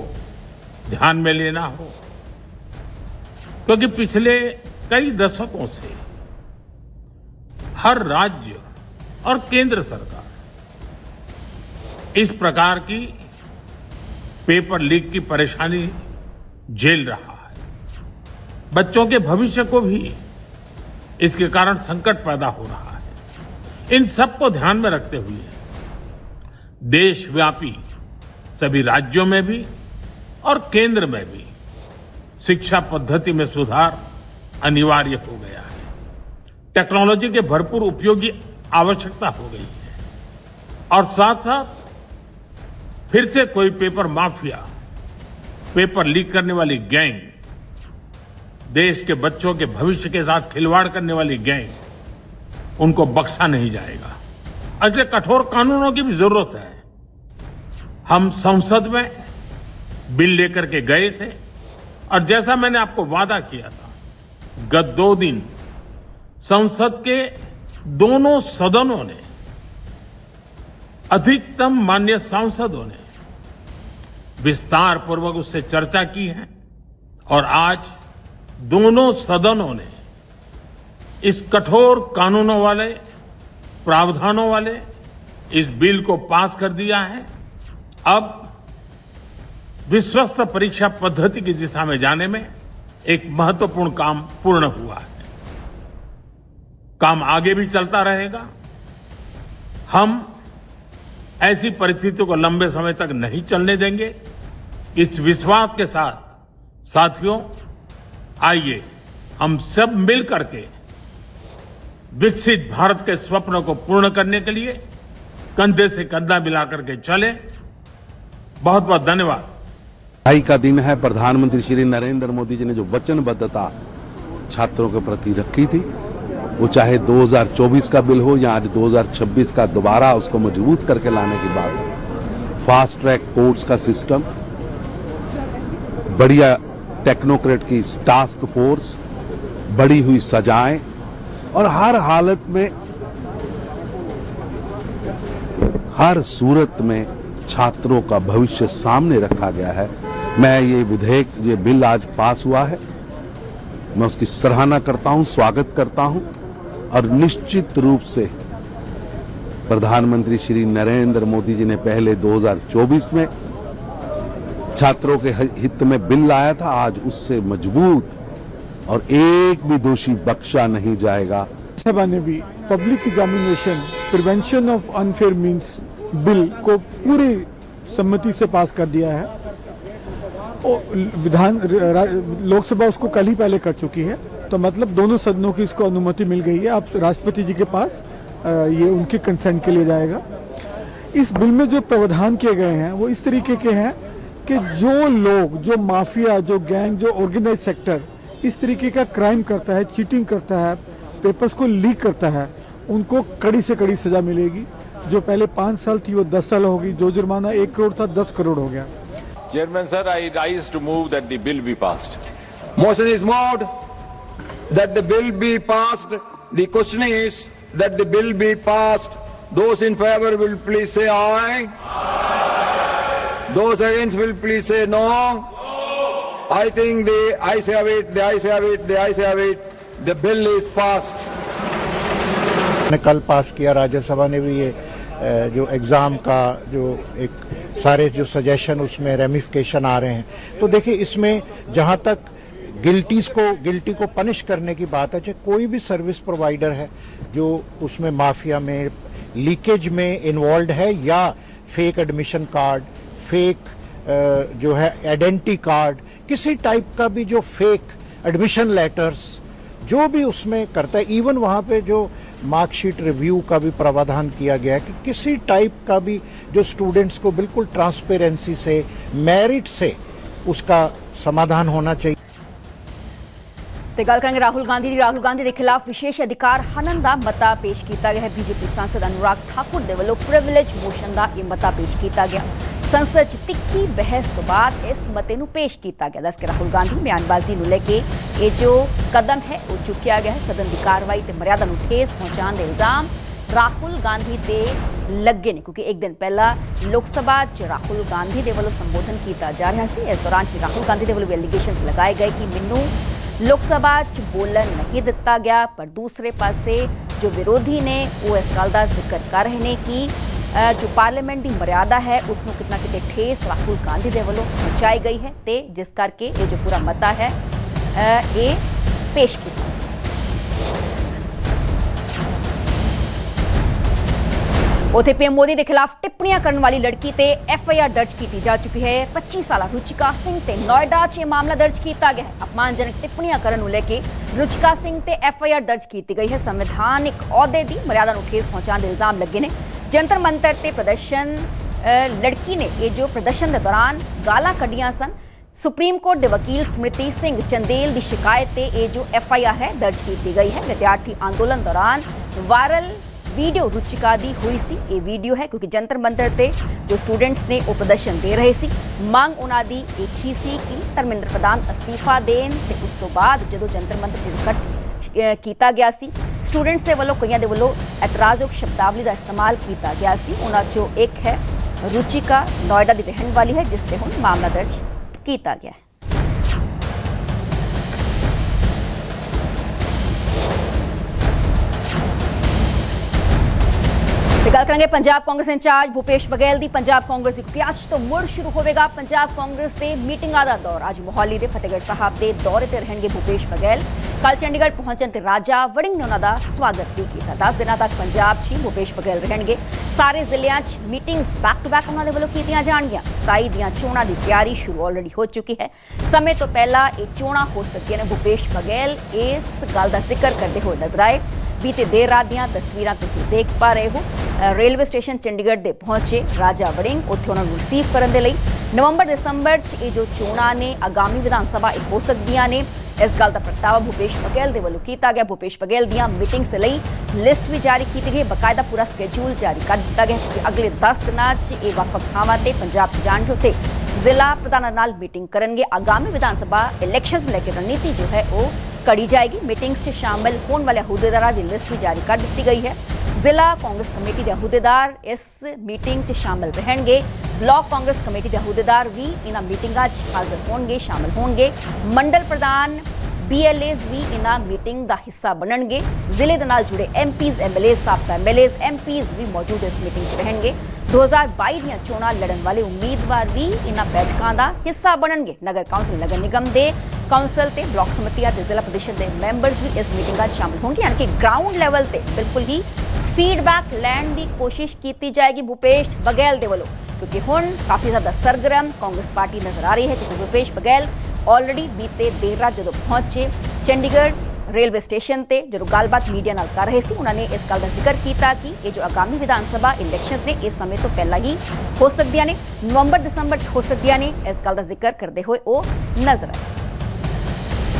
ध्यान में लेना हो, क्योंकि पिछले कई दशकों से हर राज्य और केंद्र सरकार इस प्रकार की पेपर लीक की परेशानी झेल रहा है। बच्चों के भविष्य को भी इसके कारण संकट पैदा हो रहा है। इन सब को ध्यान में रखते हुए देशव्यापी सभी राज्यों में भी और केंद्र में भी शिक्षा पद्धति में सुधार अनिवार्य हो गया है। टेक्नोलॉजी के भरपूर उपयोग की आवश्यकता हो गई है। और साथ साथ फिर से कोई पेपर माफिया, पेपर लीक करने वाली गैंग, देश के बच्चों के भविष्य के साथ खिलवाड़ करने वाली गैंग, उनको बख्शा नहीं जाएगा। इसलिए कठोर कानूनों की भी जरूरत है। हम संसद में बिल लेकर के गए थे और जैसा मैंने आपको वादा किया था, गत 2 दिन संसद के दोनों सदनों ने, अधिकतम माननीय सांसदों ने विस्तार पूर्वक उससे चर्चा की है और आज दोनों सदनों ने इस कठोर कानूनों वाले, प्रावधानों वाले इस बिल को पास कर दिया है। अब विश्वस्त परीक्षा पद्धति की दिशा में जाने में एक महत्वपूर्ण काम पूर्ण हुआ है। काम आगे भी चलता रहेगा। हम ऐसी परिस्थितियों को लंबे समय तक नहीं चलने देंगे। इस विश्वास के साथ साथियों, आइए हम सब मिल करके विकसित भारत के स्वप्न को पूर्ण करने के लिए कंधे से कंधा मिलाकर के चले। बहुत बहुत धन्यवाद। बधाई का दिन है। प्रधानमंत्री श्री नरेंद्र मोदी जी ने जो वचनबद्धता छात्रों के प्रति रखी थी, वो चाहे 2024 का बिल हो या आज 2026 का, दोबारा उसको मजबूत करके लाने की बात है। फास्ट ट्रैक कोर्ट्स का सिस्टम, बढ़िया टेक्नोक्रेट की टास्क फोर्स, बढ़ी हुई सजाएं और हर हालत में, हर सूरत में छात्रों का भविष्य सामने रखा गया है। मैं ये बिल आज पास हुआ है, मैं उसकी सराहना करता हूं, स्वागत करता हूं और निश्चित रूप से प्रधानमंत्री श्री नरेंद्र मोदी जी ने पहले 2024 में छात्रों के हित में बिल लाया था, आज उससे मजबूत और एक भी दोषी बख्शा नहीं जाएगा। सभा ने भी public examination prevention of unfair means bill को पूरी सम्मति से पास कर दिया है। लोकसभा उसको कल ही पहले कर चुकी है, तो मतलब दोनों सदनों की इसको अनुमति मिल गई है। अब राष्ट्रपति जी के पास ये उनके कंसेंट के लिए जाएगा। इस बिल में जो प्रावधान किए गए हैं वो इस तरीके के हैं कि जो लोग, जो माफिया, जो गैंग, जो ऑर्गेनाइज सेक्टर इस तरीके का क्राइम करता है, चीटिंग करता है, पेपर्स को लीक करता है, उनको कड़ी से कड़ी सजा मिलेगी। जो पहले 5 साल थी वो 10 साल होगी। जो जुर्माना 1 करोड़ था 10 करोड़ हो गया। Chairman sir, I rise to move that the bill be passed. Motion is moved that the bill be passed. The question is that the bill be passed. Those in favor will please say aye. Aye. Those against will please say no. No. I think the ayes have it, the ayes have it, the ayes have it. The bill is passed. ने कल पास किया। राज्यसभा ने भी ये जो exam का जो एक सारे जो सजेशन उसमें रेमिफिकेशन आ रहे हैं, तो देखिए इसमें जहाँ तक गिल्टी को पनिश करने की बात है, चाहे कोई भी सर्विस प्रोवाइडर है जो उसमें माफिया में, लीकेज में इन्वॉल्व है, या फेक एडमिशन कार्ड, फेक जो है आइडेंटिटी कार्ड, किसी टाइप का भी जो फेक एडमिशन लेटर्स जो भी उसमें करता है, इवन वहाँ पे जो मार्कशीट रिव्यू का भी प्रावधान किया गया है कि किसी टाइप का भी जो स्टूडेंट्स को बिल्कुल ट्रांसपेरेंसी से, मेरिट से उसका समाधान होना चाहिए। ਤੇ ਗੱਲ ਕਰਾਂਗੇ ਰਾਹੁਲ ਗਾਂਧੀ ਦੇ ਖਿਲਾਫ ਵਿਸ਼ੇਸ਼ ਅਧਿਕਾਰ ਹਨਨ ਦਾ ਮਤਾ ਪੇਸ਼ ਕੀਤਾ ਗਿਆ ਹੈ। ਬੀਜੇਪੀ ਸਾਂਸਦ ਅਨੁਰਾਗ ਠਾਕੁਰ ਦੇ ਵੱਲੋਂ ਪ੍ਰਿਵਿਲੇਜ ਮੋਸ਼ਨ ਦਾ ਇਹ ਮਤਾ ਪੇਸ਼ ਕੀਤਾ ਗਿਆ। ਸੰਸਦ 'ਚ ਤਿੱਖੀ ਬਹਿਸ ਤੋਂ ਬਾਅਦ ਇਸ ਮਤੇ ਨੂੰ ਪੇਸ਼ ਕੀਤਾ ਗਿਆ। ਦੱਸ ਕੇ ਰਾਹੁਲ ਗਾਂਧੀ ਬਿਆਨਬਾਜ਼ੀ ਨੂੰ ਲੈ ਕੇ ਇਹ ਜੋ ਕਦਮ ਹੈ ਉਹ ਚੁੱਕਿਆ ਗਿਆ ਹੈ। ਸਦਨ ਦੀ ਕਾਰਵਾਈ ਤੇ ਮਰਿਆਦਾ ਨੂੰ ਠੇਸ ਪਹੁੰਚਾਉਣ ਦੇ ਇਲਜ਼ਾਮ ਰਾਹੁਲ ਗਾਂਧੀ ਤੇ ਲੱਗੇ ਨੇ, ਕਿਉਂਕਿ ਇੱਕ ਦਿਨ ਪਹਿਲਾਂ ਲੋਕ ਸਭਾ 'ਚ ਰਾਹੁਲ ਗਾਂਧੀ ਦੇ ਵੱਲੋਂ ਸੰਬੋਧਨ ਕੀਤਾ ਜਾ ਰਿਹਾ ਸੀ। ਇਸ ਦੌਰਾਨ ਹੀ ਰਾਹੁਲ ਗਾਂਧੀ ਦੇ ਵੱਲੋਂ ਐਲੀਗੇਸ਼ਨਸ ਲਗਾਏ ਗਏ ਕਿ ਮੈਨੂੰ लोक सभा च बोलन नहीं दिता गया। पर दूसरे पासे जो विरोधी ने वो इस गल का जिक्र कर रहे हैं कि जो पार्लीमेंट की मर्यादा है उसनों कितना किते ठेस राहुल गांधी के वालों पहुँचाई गई है, ते जिस करके ये जो पूरा मता है ये पेश किया। उत्थे पीएम मोदी के खिलाफ टिप्पणियां करने वाली लड़की ते FIR दर्ज की जा चुकी है। 25 साल रुचिका सिंह ते नोएडा च मामला दर्ज किया गया है। अपमानजनक टिप्पणियां करने को लेके रुचिका सिंह ते FIR दर्ज की गई है। संवैधानिक अहुदे की मर्यादा को ठेस पहुंचाने के इल्जाम लगे ने। जंतर मंतर ते प्रदर्शन लड़की ने ये जो प्रदर्शन के दौरान गालां कढ़ियां सन। सुप्रीम कोर्ट के वकील स्मृति सिंह चंदेल की शिकायत से ये जो FIR है दर्ज की गई है। विद्यार्थी आंदोलन दौरान वायरल वीडियो रुचिका दी हुई सी ये वीडियो है, क्योंकि जंतर मंतर ते जो स्टूडेंट्स ने वो प्रदर्शन दे रहे सी। मांग उन्हां दी एक ही सी कि धर्मेंद्र प्रधान अस्तीफा देन ते उस तो बाद जो जंतर मंतर ते इकट्ठ किया गया सी, स्टूडेंट्स के वलों कईयां दे वलों एतराजयोग शब्दावली का इस्तेमाल किया गया सी। उन्हां चों एक है रुचिका, नोएडा की रहने वाली है, जिससे हुण मामला दर्ज किया गया है। गल करेंगे पंजाब कांग्रेस इंचार्ज भूपेश बघेल की। पंजाब कांग्रेस क्योंकि अज तो मुड़ शुरू होगा पंजाब कांग्रेस के मीटिंगों का दौर। अज मोहाली के फतेहगढ़ साहब के दौरे पर रहेंगे भूपेश बघेल। कल चंडीगढ़ पहुंचने ते राजा वड़िंग ने उन्होंने स्वागत भी किया। 10 दिनों तक पंजाब च भूपेश बघेल रहेंगे। सारे जिलों मीटिंग्स बैक टू बैक उन्होंने वालों कीतियां जाणगियां। 27 दी चोणां की तैयारी शुरू ऑलरेडी हो चुकी है। समय तो पहला ये चोणां हो सकदियां ने। भूपेश बघेल इस गल का जिक्र करते हुए नजर आए। बीते देर रात दी तस्वीरां तुसीं देख पा रहे हो। रेलवे स्टेशन चंडीगढ़ दे पहुंचे राजा वड़िंग, उत्थे उन्होंने रिसीव करने दे लई। नवंबर दिसंबर च ये जो चोणां ने आगामी विधान सभा हो सकदियां ने, इस गल का प्रगटावा भूपेश बघेल दे वल्लों किया गया। भूपेश बघेल दियां मीटिंग्स दे लई लिस्ट भी जारी की गई, बकायदा पूरा स्कैड्यूल जारी कर दिता गया कि अगले 10 दिनों च ये वख-वख थावां ते पंजाब च जाणगे, उत्थे जिला प्रधानां नाल मीटिंग करनगे। आगामी विधान सभा इलैक्शंस को लेकर रणनीति जो है वो कड़ी जाएगी। मीटिंग्स से शामिल होने वाले अहदेदारों की लिस्ट भी जारी कर दी गई है। जिला कांग्रेस कमेटी के अहदेदार इस मीटिंग से शामिल रहेंगे। ब्लॉक कांग्रेस कमेटी के अहदेदार भी इन मीटिंगों हाजिर होंगे, शामिल होंगे। मंडल प्रधान BLAs भी इन मीटिंग का हिस्सा बननगे। जिले के नाल जुड़े MPs, MLAs, साबका MLAs, MPs भी मौजूद इस मीटिंग में रहेंगे। 2022 दी चोणां लड़न वाले उम्मीदवार भी इन बैठकों का हिस्सा बननगे। नगर कौंसल, नगर निगम के कौंसल ते ब्लॉक समितियां ते जिला परिषद के मैंबर्स भी इस मीटिंग में शामिल होंगे। यानी कि ग्राउंड लैवल ते बिल्कुल ही फीडबैक लैण की कोशिश की जाएगी भूपेश बघेल दे वल्लों, क्योंकि हुण काफ़ी ज़्यादा सरगर्म कांग्रेस पार्टी नजर आ रही है। क्योंकि भूपेश बघेल ऑलरेडी बीते देर रात जो पहुंचे चंडीगढ़ रेलवे स्टेशन ते जो गलबात मीडिया नाल कर रहे थे, उन्होंने इस गल का जिक्र किया कि ये जो आगामी विधान सभा इलैक्शंस ने इस समय तो पहला ही हो सकदियां ने, नवंबर दिसंबर हो सकदियां ने। इस गल का जिक्र करते हुए वो नजर आए।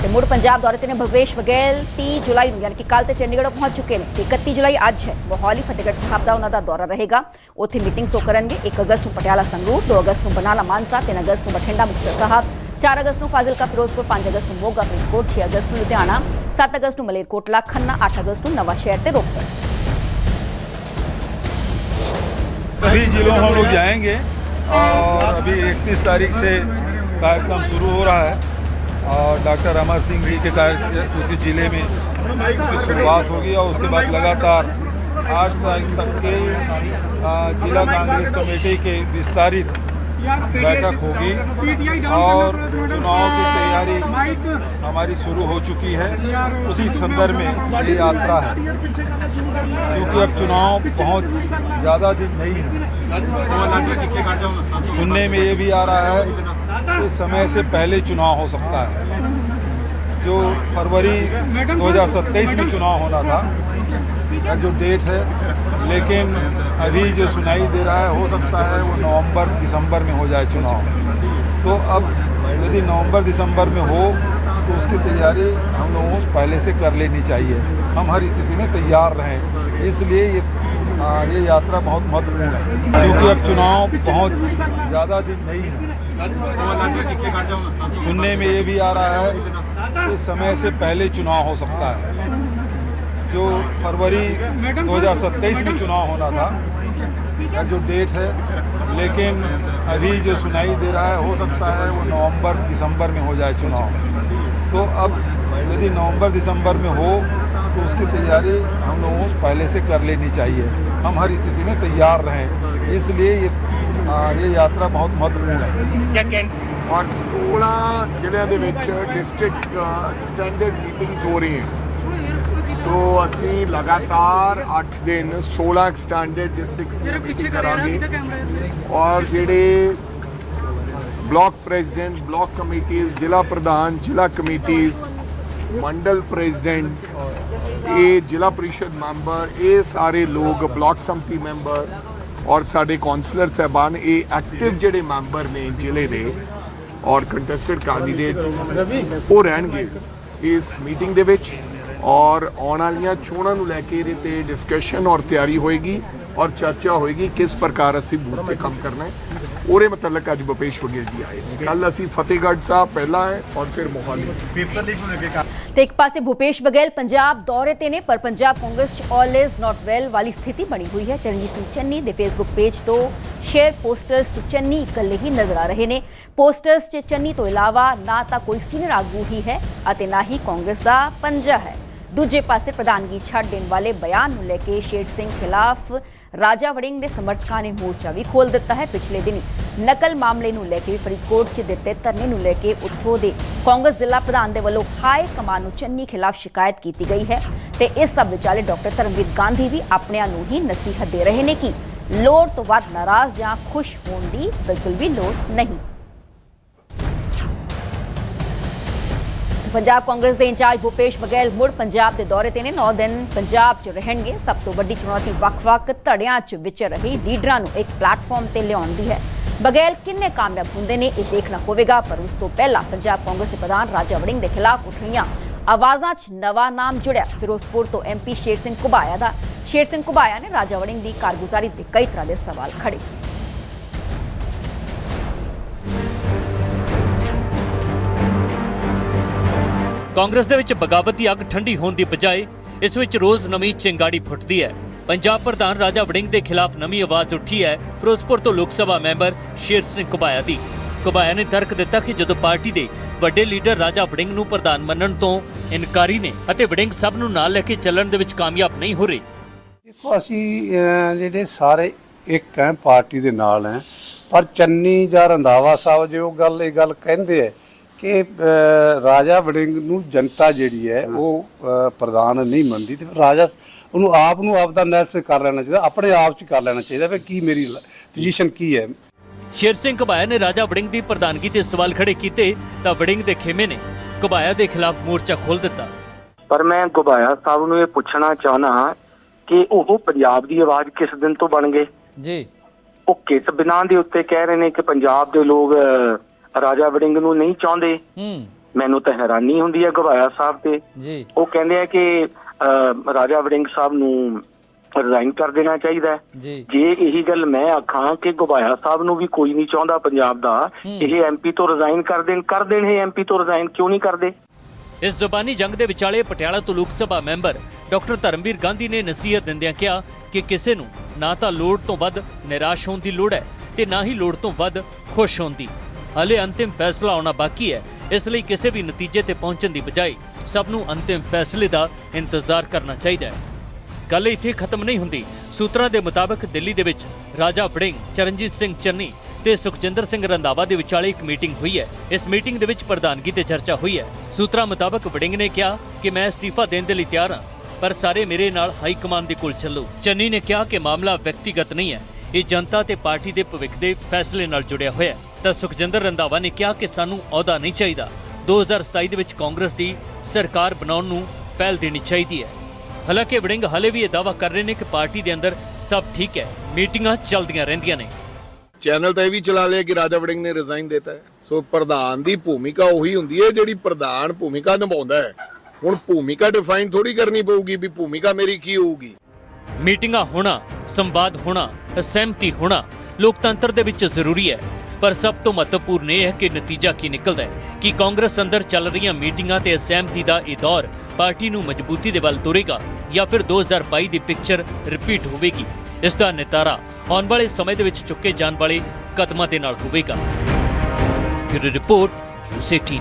तो मुड़ पंजाब दौरे ते भूपेश बघेल 30 जुलाई यानी कि कल तो चंडीगढ़ पहुंच चुके हैं। 31 जुलाई अज है। मोहाली फतेहगढ़ साहब का उन्होंने दौरा रहेगा, उत्थे मीटिंग्स वो करेंगे। 1 अगस्त को पटियाला संगरूर, 2 अगस्त को बरनाला मानसा, 3 अगस्त को बठिंडा मुक्तसर साहब, 4 अगस्त को फाजिलका फिरोजपुर, 5 अगस्त को मोगा फरीदकोट, 6 अगस्त को लुधियाना, 7 अगस्त को मलेरकोटला खन्ना, 8 अगस्त को नवा शहर ते रोपड़। सभी जिलों हम लोग जाएंगे और अभी 31 तारीख से कार्यक्रम शुरू हो रहा है और डॉक्टर अमर सिंह जी के उसके जिले में शुरुआत होगी और उसके बाद लगातार 8 तारीख तक के जिला कांग्रेस कमेटी के विस्तारित बैठक होगी और चुनाव की तैयारी हमारी शुरू हो चुकी है। उसी संदर्भ में ये यात्रा है, क्योंकि अब चुनाव बहुत ज़्यादा दिन नहीं है। सुनने में ये भी आ रहा है कि समय से पहले चुनाव हो सकता है। जो फरवरी 2027 में चुनाव होना था का जो डेट है, लेकिन अभी जो सुनाई दे रहा है हो सकता है वो नवंबर दिसंबर में हो जाए चुनाव। तो अब यदि नवंबर दिसंबर में हो तो उसकी तैयारी हम लोगों को पहले से कर लेनी चाहिए। हम हर स्थिति में तैयार रहें, इसलिए ये यात्रा बहुत महत्वपूर्ण है, क्योंकि अब चुनाव बहुत ज़्यादा दिन नहीं है। सुनने में ये भी आ रहा है कि समय से पहले चुनाव हो सकता है। जो फरवरी 2027 में चुनाव होना था का जो डेट है, लेकिन अभी जो सुनाई दे रहा है हो सकता है वो नवंबर दिसंबर में हो जाए चुनाव। तो अब यदि नवंबर दिसंबर में हो तो उसकी तैयारी हम लोगों को पहले से कर लेनी चाहिए। हम हर स्थिति में तैयार रहें, इसलिए ये यात्रा बहुत महत्वपूर्ण है। और 16 ਜ਼ਿਲ੍ਹਿਆਂ ਦੇ ਵਿੱਚ डिस्ट्रिक्ट स्टैंडर्ड मीटिंग्स हो रही हैं। सो असी लगातार 8 दिन 16 स्टैंडर्ड डिस्ट्रिक्ट्स की मीटिंग करांगे और ਜਿਹੜੇ ब्लॉक प्रेजिडेंट, ब्लॉक कमेटीज़, जिला प्रधान, जिला कमेटीज़ ਮੰਡਲ ਪ੍ਰੈਜ਼ੀਡੈਂਟ, ਇਹ ਜ਼ਿਲ੍ਹਾ ਪ੍ਰੀਸ਼ਦ ਮੈਂਬਰ, ਇਹ ਸਾਰੇ ਲੋਕ ਬਲਾਕ ਸੰਮਤੀ ਮੈਂਬਰ ਔਰ ਸਾਡੇ ਕਾਉਂਸਲਰ ਸਾਹਿਬਾਨ, ਇਹ ਐਕਟਿਵ ਜਿਹੜੇ ਮੈਂਬਰ ਨੇ ਜ਼ਿਲ੍ਹੇ ਦੇ ਔਰ ਕੰਟੈਸਟਡ ਕੈਂਡੀਡੇਟਸ ਉਹ ਰਹਿਣਗੇ ਇਸ ਮੀਟਿੰਗ ਦੇ ਵਿੱਚ। ਔਰ ਆਉਣ ਵਾਲੀਆਂ ਚੋਣਾਂ ਨੂੰ ਲੈ ਕੇ ਇਹਦੇ ਤੇ ਡਿਸਕਸ਼ਨ ਔਰ ਤਿਆਰੀ ਹੋਏਗੀ ਔਰ ਚਰਚਾ ਹੋਏਗੀ ਕਿਸ ਪ੍ਰਕਾਰ ਅਸੀਂ ਬੂਥ ਤੇ ਕੰਮ ਕਰਨਾ ਹੈ। ਉਹਦੇ ਮੁਤਲਕ ਅੱਜ ਭੁਪੇਸ਼ ਬਘੇਲ ਜੀ ਆਏ ਨੇ। ਕੱਲ ਅਸੀਂ ਫਤਿਹਗੜ੍ਹ ਸਾਹਿਬ ਪਹਿਲਾਂ ਹੈ ਔਰ ਫਿਰ ਮੋਹਾਲੀ। ਤੇ ਇੱਕ ਪਾਸੇ ਭੁਪੇਸ਼ ਬਘੇਲ ਪੰਜਾਬ ਦੌਰੇ ਤੇ ਨੇ, ਪਰ ਪੰਜਾਬ ਕਾਂਗਰਸ 'ਚ ਆਲ ਇਜ਼ ਨਾਟ ਵੈਲ ਵਾਲੀ ਸਥਿਤੀ ਬਣੀ ਹੋਈ ਹੈ। ਚਰਨਜੀਤ ਸਿੰਘ ਚੰਨੀ ਦੇ ਫੇਸਬੁੱਕ ਪੇਜ ਤੋਂ ਸ਼ੇਅਰ ਪੋਸਟਰਸ 'ਚ ਚੰਨੀ ਇਕੱਲੇ ਹੀ ਨਜ਼ਰ ਆ ਰਹੇ ਨੇ। ਪੋਸਟਰਸ 'ਚ ਚੰਨੀ ਤੋਂ ਇਲਾਵਾ ਨਾ ਤਾਂ ਕੋਈ ਸੀਨੀਅਰ ਆਗੂ ਹੀ ਹੈ ਅਤੇ ਨਾ ਹੀ ਕਾਂਗਰਸ ਦਾ ਪੰਜਾ ਹੈ। ਦੂਜੇ ਪਾਸੇ ਪ੍ਰਧਾਨਗੀ ਛੱਡ ਦੇਣ ਵਾਲੇ ਬਿਆਨ ਨੂੰ ਲੈ ਕੇ ਸ਼ੇਰ ਸਿੰਘ ਖਿਲਾਫ ਰਾਜਾ ਵੜਿੰਗ ਦੇ ਸਮਰਥਕਾਂ ਨੇ ਮੋਰਚਾ ਵੀ ਖੋਲ੍ਹ ਦਿੱਤਾ ਹੈ। ਪਿਛਲੇ ਦਿਨੀ ਨਕਲ ਮਾਮਲੇ ਨੂੰ ਲੈ ਕੇ ਫਰੀਦਕੋਟ 'ਚ ਦਿੱਤੇ ਧਰਨੇ ਨੂੰ ਲੈ ਕੇ ਉੱਥੋਂ ਦੇ ਕਾਂਗਰਸ ਜ਼ਿਲ੍ਹਾ ਪ੍ਰਧਾਨ ਦੇ ਵੱਲੋਂ ਹਾਈ ਕਮਾਨ ਨੂੰ ਚੰਨੀ ਖਿਲਾਫ ਸ਼ਿਕਾਇਤ ਕੀਤੀ ਗਈ ਹੈ ਤੇ ਇਸ ਸਭ ਵਿਚਾਲੇ ਡਾਕਟਰ ਧਰਮਵੀਰ ਗਾਂਧੀ ਵੀ ਆਪਣਿਆਂ ਨੂੰ ਹੀ ਨਸੀਹਤ ਦੇ ਰਹੇ ਨੇ ਕਿ ਲੋੜ ਤੋਂ ਵੱਧ ਨਾਰਾਜ਼ ਜਾਂ ਖੁਸ਼ ਹੋਣ ਦੀ ਬਿਲਕੁਲ ਵੀ ਲੋੜ ਨਹੀਂ। ਪੰਜਾਬ ਕਾਂਗਰਸ ਦੇ ਇੰਚਾਰਜ ਭੁਪੇਸ਼ ਬਘੇਲ ਮੁੜ ਪੰਜਾਬ ਦੇ ਦੌਰੇ ਤੇ ਨੇ। 9 ਦਿਨ ਪੰਜਾਬ 'ਚ ਰਹਿਣਗੇ। ਸਭ ਤੋਂ ਵੱਡੀ ਚੁਣੌਤੀ ਵੱਖ-ਵੱਖ ਧੜਿਆਂ 'ਚ ਵਿਚਰ ਰਹੇ ਲੀਡਰਾਂ ਨੂੰ ਇੱਕ ਪਲੇਟਫਾਰਮ ਤੇ ਲਿਆਉਣ ਦੀ ਹੈ। ਬਘੇਲ ਕਿੰਨੇ ਕਾਮਯਾਬ ਹੁੰਦੇ ਨੇ ਇਹ ਦੇਖਣਾ ਹੋਵੇਗਾ, ਪਰ ਉਸ ਤੋਂ ਪਹਿਲਾਂ ਪੰਜਾਬ ਕਾਂਗਰਸ ਦੇ ਪ੍ਰਧਾਨ ਰਾਜਾ ਵੜਿੰਗ ਦੇ ਖਿਲਾਫ ਉੱਠ ਰਹੀਆਂ ਆਵਾਜ਼ਾਂ 'ਚ ਨਵਾਂ ਨਾਮ ਜੁੜਿਆ ਫਿਰੋਜ਼ਪੁਰ ਤੋਂ MP ਸ਼ੇਰ ਸਿੰਘ ਘੁਬਾਇਆ ਦਾ। ਸ਼ੇਰ ਸਿੰਘ ਘੁਬਾਇਆ ਨੇ ਰਾਜਾ ਵੜਿੰਗ ਦੀ ਕਾਰਗੁਜ਼ਾਰੀ ਤੇ ਕਈ ਤਰ੍ਹਾਂ ਦੇ ਸਵਾਲ ਖੜੇ ਕੀਤੇ। ਕਾਂਗਰਸ ਦੇ ਵਿੱਚ ਬਗਾਵਤ ਦੀ ਅੱਗ ਠੰਡੀ ਹੋਣ ਦੀ ਬਜਾਏ ਇਸ ਵਿੱਚ ਰੋਜ਼ ਨਵੀਂ ਚਿੰਗਾੜੀ ਫੁੱਟਦੀ ਹੈ। ਪੰਜਾਬ ਪ੍ਰਧਾਨ ਰਾਜਾ ਵੜਿੰਗ ਦੇ ਖਿਲਾਫ ਨਵੀਂ ਆਵਾਜ਼ ਉੱਠੀ ਹੈ ਫਿਰੋਜ਼ਪੁਰ ਤੋਂ ਲੋਕ ਸਭਾ ਮੈਂਬਰ ਸ਼ੇਰ ਸਿੰਘ ਘੁਬਾਇਆ ਦੀ। ਘੁਬਾਇਆ ਨੇ ਤਰਕ ਦਿੱਤਾ ਕਿ ਜਦੋਂ ਪਾਰਟੀ ਦੇ ਵੱਡੇ ਲੀਡਰ ਰਾਜਾ ਵੜਿੰਗ ਨੂੰ ਪ੍ਰਧਾਨ ਮੰਨਣ ਤੋਂ ਇਨਕਾਰੀ ਨੇ ਅਤੇ ਵੜਿੰਗ ਸਭ ਨੂੰ ਨਾਲ ਲੈ ਕੇ ਚੱਲਣ ਦੇ ਵਿੱਚ ਕਾਮਯਾਬ ਨਹੀਂ ਹੋ ਰਹੇ। ਦੇਖੋ ਅਸੀਂ ਜਿਹੜੇ ਸਾਰੇ ਇੱਕ ਹੈ ਪਾਰਟੀ ਦੇ ਨਾਲ ਹੈ, ਪਰ ਚੰਨੀ ਜਾਂ ਰੰਧਾਵਾ ਸਾਹਿਬ ਜੋ ਇਹ ਗੱਲ ਕਹਿੰਦੇ ਹੈ ਕਿ ਰਾਜਾ ਵੜਿੰਗ ਨੂੰ ਜਨਤਾ ਜਿਹੜੀ ਹੈ ਉਹ ਪ੍ਰਧਾਨ ਨਹੀਂ ਮੰਨਦੀ ਤੇ ਰਾਜਾ ਉਹਨੂੰ ਆਪ ਦਾ ਐਨਾਲਿਸਿਸ ਕਰ ਲੈਣਾ ਚਾਹੀਦਾ, ਆਪਣੇ ਆਪ 'ਚ ਕਰ ਲੈਣਾ ਚਾਹੀਦਾ ਵੀ ਕੀ ਮੇਰੀ ਪੋਜੀਸ਼ਨ ਕੀ ਹੈ। ਸ਼ੇਰ ਸਿੰਘ ਘੁਬਾਇਆ ਨੇ ਰਾਜਾ ਵੜਿੰਗ ਦੀ ਪ੍ਰਧਾਨਗੀ ਤੇ ਸਵਾਲ ਖੜੇ ਕੀਤੇ ਤਾਂ ਵੜਿੰਗ ਦੇ ਖੇਮੇ ਨੇ ਘੁਬਾਇਆ ਦੇ ਖਿਲਾਫ ਮੋਰਚਾ ਖੋਲ੍ਹ ਦਿੱਤਾ। ਪਰ ਮੈਂ ਘੁਬਾਇਆ ਸਾਹਿਬ ਨੂੰ ਇਹ ਪੁੱਛਣਾ ਚਾਹਨਾ ਕਿ ਉਹ ਪੰਜਾਬ ਦੀ ਆਵਾਜ਼ ਕਿਸ ਦਿਨ ਤੋਂ ਬਣ ਗਏ ਜੀ। ਉਹ ਕਿਸ ਬਿਨਾਂ ਦੇ ਉੱਤੇ ਕਹਿ ਰਹੇ ਨੇ ਕਿ ਪੰਜਾਬ ਦੇ ਲੋਕ ਰਾਜਾ ਵੜਿੰਗ ਨੂੰ ਨਹੀਂ ਚਾਹੁੰਦੇ। ਮੈਨੂੰ ਤਾਂ ਹੈਰਾਨੀ ਹੁੰਦੀ ਹੈ ਘੁਬਾਇਆ ਸਾਹਿਬ ਤੇ ਜੀ। ਉਹ ਕਹਿੰਦੇ ਆ ਕਿ ਰਾਜਾ ਵੜਿੰਗ ਸਾਹਿਬ ਨੂੰ ਰਿਜ਼ਾਈਨ ਕਰ ਦੇਣਾ ਚਾਹੀਦਾ ਹੈ। ਜੇ ਇਹੀ ਗੱਲ ਮੈਂ ਆਖਾਂ ਕਿ ਘੁਬਾਇਆ ਸਾਹਿਬ ਨੂੰ ਵੀ ਕੋਈ ਨਹੀਂ ਚਾਹੁੰਦਾ ਪੰਜਾਬ ਦਾ, ਇਹ MP ਤੋਂ ਰਿਜ਼ਾਈਨ ਕਰ ਦੇਣ ਇਹ MP ਤੋਂ ਰਿਜ਼ਾਈਨ ਕਿਉਂ ਨਹੀਂ ਕਰਦੇ। ਇਸ ਜ਼ੁਬਾਨੀ ਜੰਗ ਦੇ ਵਿਚਾਲੇ ਪਟਿਆਲਾ ਤੋਂ ਲੋਕ ਸਭਾ ਮੈਂਬਰ ਡਾਕਟਰ ਧਰਮਵੀਰ ਗਾਂਧੀ ਨੇ ਨਸੀਹਤ ਦਿੰਦਿਆਂ ਕਿਹਾ ਕਿ ਕਿਸੇ ਨੂੰ ਨਾ ਤਾਂ ਲੋੜ ਤੋਂ ਵੱਧ ਨਿਰਾਸ਼ ਹੋਣ ਦੀ ਲੋੜ ਹੈ ਤੇ ਨਾ ਹੀ ਲੋੜ ਤੋਂ ਵੱਧ ਖੁਸ਼ ਹੋਣ ਦੀ। ਹਾਲੇ ਅੰਤਿਮ ਫੈਸਲਾ ਆਉਣਾ ਬਾਕੀ ਹੈ, ਇਸ ਲਈ ਕਿਸੇ ਵੀ ਨਤੀਜੇ ਤੇ ਪਹੁੰਚਣ ਦੀ ਬਜਾਏ ਸਭ ਨੂੰ ਅੰਤਿਮ ਫੈਸਲੇ ਦਾ ਇੰਤਜ਼ਾਰ ਕਰਨਾ ਚਾਹੀਦਾ ਹੈ। ਗੱਲ ਇੱਥੇ ਖਤਮ ਨਹੀਂ ਹੁੰਦੀ। ਸੂਤਰਾਂ ਦੇ ਮੁਤਾਬਕ ਦਿੱਲੀ ਦੇ ਵਿੱਚ ਰਾਜਾ ਵੜਿੰਗ, ਚਰਨਜੀਤ ਸਿੰਘ ਚੰਨੀ ਤੇ ਸੁਖਜਿੰਦਰ ਸਿੰਘ ਰੰਧਾਵਾ ਦੇ ਵਿਚਾਲੇ ਇੱਕ ਮੀਟਿੰਗ ਹੋਈ ਹੈ। ਇਸ ਮੀਟਿੰਗ ਦੇ ਵਿੱਚ ਪ੍ਰਧਾਨਗੀ ਤੇ ਚਰਚਾ ਹੋਈ ਹੈ। ਸੂਤਰਾਂ ਮੁਤਾਬਕ ਵੜਿੰਗ ਨੇ ਕਿਹਾ ਕਿ ਮੈਂ ਅਸਤੀਫਾ ਦੇਣ ਦੇ ਲਈ ਤਿਆਰ ਹਾਂ, ਪਰ ਸਾਰੇ ਮੇਰੇ ਨਾਲ ਹਾਈ ਕਮਾਨ ਦੇ ਕੋਲ ਚੱਲੋ। ਚੰਨੀ ਨੇ ਕਿਹਾ ਕਿ ਮਾਮਲਾ ਵਿਅਕਤੀਗਤ ਨਹੀਂ ਹੈ, ਇਹ ਜਨਤਾ ਤੇ ਪਾਰਟੀ ਦੇ ਭਵਿੱਖ ਦੇ ਫੈਸਲੇ ਨਾਲ ਜੁੜਿਆ ਹੋਇਆ ਹੈ। ਤਾਂ ਸੁਖਜਿੰਦਰ ਰੰਧਾਵਾ ਨੇ ਕਿਹਾ ਕਿ ਸਾਨੂੰ ਅਹੁਦਾ ਨਹੀਂ ਚਾਹੀਦਾ, 2027 ਦੇ ਵਿੱਚ ਕਾਂਗਰਸ ਦੀ ਸਰਕਾਰ ਬਣਾਉਣ ਨੂੰ ਪਹਿਲ ਦੇਣੀ ਚਾਹੀਦੀ ਹੈ। ਹਾਲਾਂਕਿ ਵੜਿੰਗ ਹਾਲੇ ਵੀ ਇਹ ਦਾਅਵਾ ਕਰ ਰਹੇ ਨੇ ਕਿ ਪਾਰਟੀ ਦੇ ਅੰਦਰ ਸਭ ਠੀਕ ਹੈ, ਮੀਟਿੰਗਾਂ ਚੱਲਦੀਆਂ ਰਹਿੰਦੀਆਂ ਨੇ। ਚੈਨਲ ਤਾਂ ਇਹ ਵੀ ਚਲਾ ਲਿਆ ਕਿ ਰਾਜਾ ਵੜਿੰਗ ਨੇ ਰਿਜ਼ਾਈਨ ਦਿੱਤਾ ਹੈ। ਸੋ ਪ੍ਰਧਾਨ ਦੀ ਭੂਮਿਕਾ ਉਹੀ ਹੁੰਦੀ ਹੈ ਜਿਹੜੀ ਪ੍ਰਧਾਨ ਭੂਮਿਕਾ ਨਿਭਾਉਂਦਾ ਹੈ। ਹੁਣ ਭੂਮਿਕਾ ਡਿਫਾਈਨ ਥੋੜੀ ਕਰਨੀ ਪਊਗੀ ਵੀ ਭੂਮਿਕਾ ਮੇਰੀ ਕੀ ਹੋਊਗੀ। ਮੀਟਿੰਗਾਂ ਹੋਣਾ, ਸੰਵਾਦ ਹੋਣਾ, ਸਹਿਮਤੀ ਹੋਣਾ ਲੋਕਤੰਤਰ ਦੇ ਵਿੱਚ ਜ਼ਰੂਰੀ ਹੈ, ਪਰ ਸਭ ਤੋਂ ਮਹੱਤਵਪੂਰਨ ਇਹ ਹੈ ਕਿ ਨਤੀਜਾ ਕੀ ਨਿਕਲਦਾ ਹੈ। ਕਿ ਕਾਂਗਰਸ ਅੰਦਰ ਚੱਲ ਰਹੀਆਂ ਮੀਟਿੰਗਾਂ ਤੇ ਸਹਿਮਤੀ ਦਾ ਇਹ ਦੌਰ ਪਾਰਟੀ ਨੂੰ ਮਜ਼ਬੂਤੀ ਦੇ ਵੱਲ ਤੋਰੇਗਾ ਜਾਂ ਫਿਰ 2022 ਦੀ ਪਿਕਚਰ ਰਿਪੀਟ ਹੋਵੇਗੀ। ਇਸ ਦਾ ਨਿਤਾਰਾ ਆਉਣ ਵਾਲੇ ਸਮੇਂ ਦੇ ਵਿੱਚ ਚੁੱਕੇ ਜਾਣ ਵਾਲੇ ਕਦਮਾਂ ਦੇ ਨਾਲ ਹੋਵੇਗਾ। ਫਿਰ ਰਿਪੋਰਟ ਨਿਊਜ਼ 18।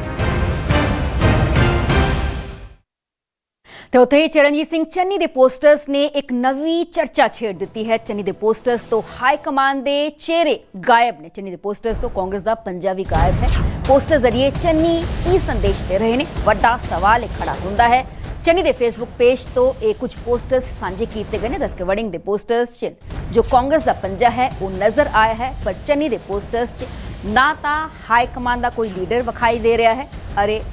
ਤੇ ਉੱਥੇ ਹੀ ਚਰਨਜੀਤ ਸਿੰਘ ਚੰਨੀ ਦੇ ਪੋਸਟਰਸ ਨੇ ਇੱਕ ਨਵੀਂ ਚਰਚਾ ਛੇੜ ਦਿੱਤੀ ਹੈ। ਚੰਨੀ ਦੇ ਪੋਸਟਰਸ ਤੋਂ ਹਾਈ ਕਮਾਨ ਦੇ ਚਿਹਰੇ ਗਾਇਬ ਨੇ। ਚੰਨੀ ਦੇ ਪੋਸਟਰਸ ਤੋਂ ਕਾਂਗਰਸ ਦਾ ਪੰਜਾ ਵੀ ਗਾਇਬ ਹੈ। ਪੋਸਟਰ ਜ਼ਰੀਏ ਚੰਨੀ ਕੀ ਸੰਦੇਸ਼ ਦੇ ਰਹੇ ਨੇ, ਵੱਡਾ ਸਵਾਲ ਇਹ ਖੜਾ ਹੁੰਦਾ ਹੈ। ਚੰਨੀ ਦੇ ਫੇਸਬੁੱਕ ਪੇਜ ਤੋਂ ਇਹ ਕੁਝ ਪੋਸਟਰਸ ਸਾਂਝੇ ਕੀਤੇ ਗਏ ਨੇ। ਦੱਸ ਕੇ ਵੜਿੰਗ ਦੇ ਪੋਸਟਰਸ 'ਚ ਜੋ ਕਾਂਗਰਸ ਦਾ ਪੰਜਾ ਹੈ ਉਹ ਨਜ਼ਰ ਆਇਆ ਹੈ, ਪਰ ਚੰਨੀ ਦੇ ਪੋਸਟਰਸ 'ਚ ਨਾ ਤਾਂ ਹਾਈ ਕਮਾਨ ਦਾ ਕੋਈ ਲੀਡਰ ਵਿਖਾਈ ਦੇ ਰਿਹਾ ਹੈ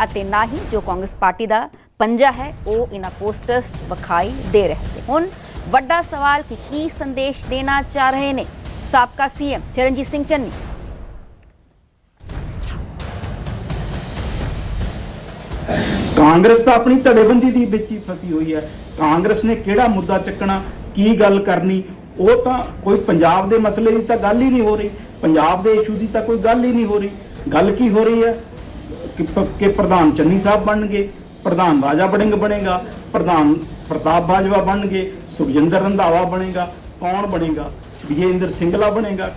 ਅਤੇ ਨਾ ਹੀ ਜੋ ਕਾਂਗਰਸ ਪਾਰਟੀ ਦਾ ਪੰਜਾ ਹੈ ਉਹ ਇਹਨਾਂ ਪੋਸਟਰਸ ਵਿਖਾਈ ਦੇ ਰਹੇ ਨੇ। ਹੁਣ ਵੱਡਾ ਸਵਾਲ ਕਿ ਕੀ ਸੰਦੇਸ਼ ਦੇਣਾ ਚਾਹ ਰਹੇ ਨੇ ਸਾਬਕਾ ਸੀਐਮ ਚਰਨਜੀਤ ਸਿੰਘ ਚੰਨੀ। ਕਾਂਗਰਸ ਤਾਂ ਆਪਣੀ ਧੜੇਬੰਦੀ ਦੀ ਵਿੱਚ ਹੀ ਫਸੀ ਹੋਈ ਹੈ। ਕਾਂਗਰਸ ਨੇ ਕਿਹੜਾ ਮੁੱਦਾ ਚੱਕਣਾ, ਕੀ ਗੱਲ ਕਰਨੀ, ਉਹ ਤਾਂ ਕੋਈ ਪੰਜਾਬ ਦੇ ਮਸਲੇ ਦੀ ਤਾਂ ਗੱਲ ਹੀ ਨਹੀਂ ਹੋ ਰਹੀ, ਪੰਜਾਬ ਦੇ ਇਸ਼ੂ ਦੀ ਤਾਂ ਕੋਈ ਗੱਲ ਹੀ ਨਹੀਂ ਹੋ ਰਹੀ। ਗੱਲ ਕੀ ਹੋ ਰਹੀ ਹੈ ਕਿ ਪ੍ਰਧਾਨ ਚੰਨੀ ਸਾਹਿਬ ਬਣਨਗੇ, ਪ੍ਰਧਾਨ ਰਾਜਾ ਵੜਿੰਗ ਬਣੇਗਾ, ਪ੍ਰਧਾਨ ਪ੍ਰਤਾਪ ਬਾਜਵਾ ਬਣਨਗੇ, ਸੁਖਜਿੰਦਰ ਰੰਧਾਵਾ ਬਣੇਗਾ, ਕੌਣ ਬਣੇਗਾ, ਵਿਜੇ ਇੰਦਰ ਸਿੰਗਲਾ ਬਣੇਗਾ।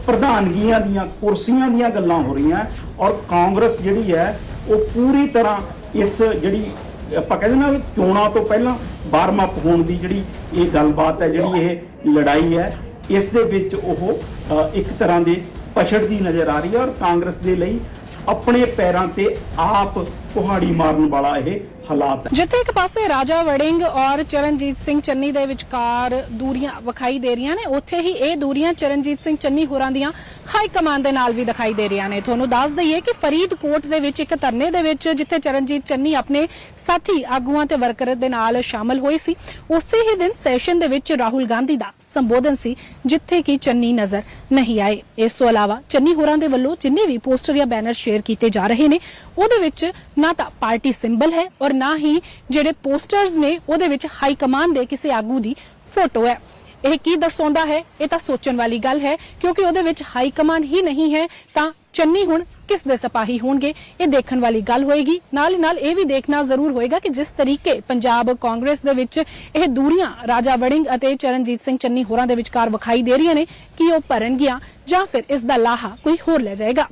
ਪ੍ਰਧਾਨਗੀਆਂ ਦੀਆਂ ਕੁਰਸੀਆਂ ਦੀਆਂ ਗੱਲਾਂ ਹੋ ਰਹੀਆਂ ਔਰ ਕਾਂਗਰਸ ਜਿਹੜੀ ਹੈ ਉਹ ਪੂਰੀ ਤਰ੍ਹਾਂ ਇਸ ਜਿਹੜੀ ਆਪਾਂ ਕਹਿੰਦੇ ਨਾ ਚੋਣਾਂ ਤੋਂ ਪਹਿਲਾਂ ਵਾਰਮ ਅਪ ਹੋਣ ਦੀ ਜਿਹੜੀ ਇਹ ਗੱਲਬਾਤ ਹੈ, ਜਿਹੜੀ ਇਹ ਲੜਾਈ ਹੈ, ਇਸ ਦੇ ਵਿੱਚ ਉਹ ਇੱਕ ਤਰ੍ਹਾਂ ਦੇ ਪਛੜਦੀ ਨਜ਼ਰ ਆ ਰਹੀ ਹੈ ਔਰ ਕਾਂਗਰਸ ਦੇ ਲਈ ਆਪਣੇ ਪੈਰਾਂ ਤੇ ਆਪ ਕੁਹਾੜੀ ਮਾਰਨ ਵਾਲਾ ਇਹ ਹਾਲਾਤ ਹੈ। ਜਿੱਥੇ ਇੱਕ ਪਾਸੇ ਰਾਜਾ ਵੜਿੰਗ ਔਰ ਚਰਨਜੀਤ ਸਿੰਘ ਚੰਨੀ ਦੇ ਵਿਚਕਾਰ ਦੂਰੀਆਂ ਵਿਖਾਈ ਦੇ ਰਹੀਆਂ ਨੇ, ਉੱਥੇ ਹੀ ਇਹ ਦੂਰੀਆਂ ਚਰਨਜੀਤ ਸਿੰਘ ਚੰਨੀ ਹੋਰਾਂ ਦੀਆਂ ਹਾਈ ਕਮਾਂਡ ਦੇ ਨਾਲ ਵੀ ਦਿਖਾਈ ਦੇ ਰਹੀਆਂ ਨੇ। ਤੁਹਾਨੂੰ ਦੱਸ ਦਈਏ ਕਿ ਫਰੀਦਕੋਟ ਦੇ ਵਿੱਚ ਇੱਕ ਧਰਨੇ ਦੇ ਵਿੱਚ ਜਿੱਥੇ ਚਰਨਜੀਤ ਚੰਨੀ ਆਪਣੇ ਸਾਥੀ ਆਗੂਆਂ ਤੇ ਵਰਕਰ ਦੇ ਨਾਲ ਸ਼ਾਮਲ ਹੋਏ ਸੀ, ਉਸੇ ਹੀ ਦਿਨ ਸੈਸ਼ਨ ਦੇ ਵਿੱਚ ਰਾਹੁਲ ਗਾਂਧੀ ਦਾ ਸੰਬੋਧਨ ਸੀ ਜਿੱਥੇ ਕਿ ਚੰਨੀ ਨਜ਼ਰ ਨਹੀਂ ਆਏ। ਇਸ ਤੋਂ ਇਲਾਵਾ ਚੰਨੀ ਹੋਰਾਂ ਦੇ ਵੱਲੋਂ ਜਿੰਨੇ ਵੀ ਪੋਸਟਰ ਜਾਂ ਬੈਨਰ ਸ਼ੇਅਰ ਕੀਤੇ ਜਾ ਰਹੇ ਨੇ ਉਹਦੇ ਵਿੱਚ ਨਾ ਤਾਂ ਪਾਰਟੀ ਸਿੰਬਲ ਹੈ ਔਰ ਨਾ ਹੀ ਜਿਹੜੇ ਪੋਸਟਰਸ ਨੇ ਉਹਦੇ ਵਿੱਚ ਹਾਈ ਕਮਾਂਡ ਦੇ ਕਿਸੇ ਆਗੂ ਦੀ ਫੋਟੋ ਹੈ। ਇਹ ਕੀ ਦਰਸਾਉਂਦਾ ਹੈ? ਇਹ ਤਾਂ ਸੋਚਣ ਵਾਲੀ ਗੱਲ ਹੈ, ਕਿਉਂਕਿ ਉਹਦੇ ਵਿੱਚ ਹਾਈ ਕਮਾਂਡ ਹੀ ਨਹੀਂ ਹੈ ਤਾਂ ਚੰਨੀ ਹੁਣ ਕਿਸ ਦੇ ਸਿਪਾਹੀ ਹੋਣਗੇ, ਇਹ ਦੇਖਣ ਵਾਲੀ ਗੱਲ ਹੋਏਗੀ। ਨਾਲ ਹੀ ਨਾਲ ਇਹ ਵੀ ਦੇਖਣਾ ਜ਼ਰੂਰ ਹੋਏਗਾ ਕਿ ਜਿਸ ਤਰੀਕੇ ਪੰਜਾਬ ਕਾਂਗਰਸ ਦੇ ਵਿੱਚ ਇਹ ਦੂਰੀਆਂ ਰਾਜਾ ਵੜਿੰਗ ਅਤੇ ਚਰਨਜੀਤ ਸਿੰਘ ਚੰਨੀ ਹੋਰਾਂ ਦੇ ਵਿਚਕਾਰ ਵਿਖਾਈ ਦੇ ਰਹੀਆਂ ਨੇ, ਕਿ ਉਹ ਭਰਨਗੀਆਂ ਜਾਂ ਫਿਰ ਇਸ ਦਾ ਲਾਹਾ ਕੋਈ ਹੋਰ ਲੈ ਜਾਏਗਾ।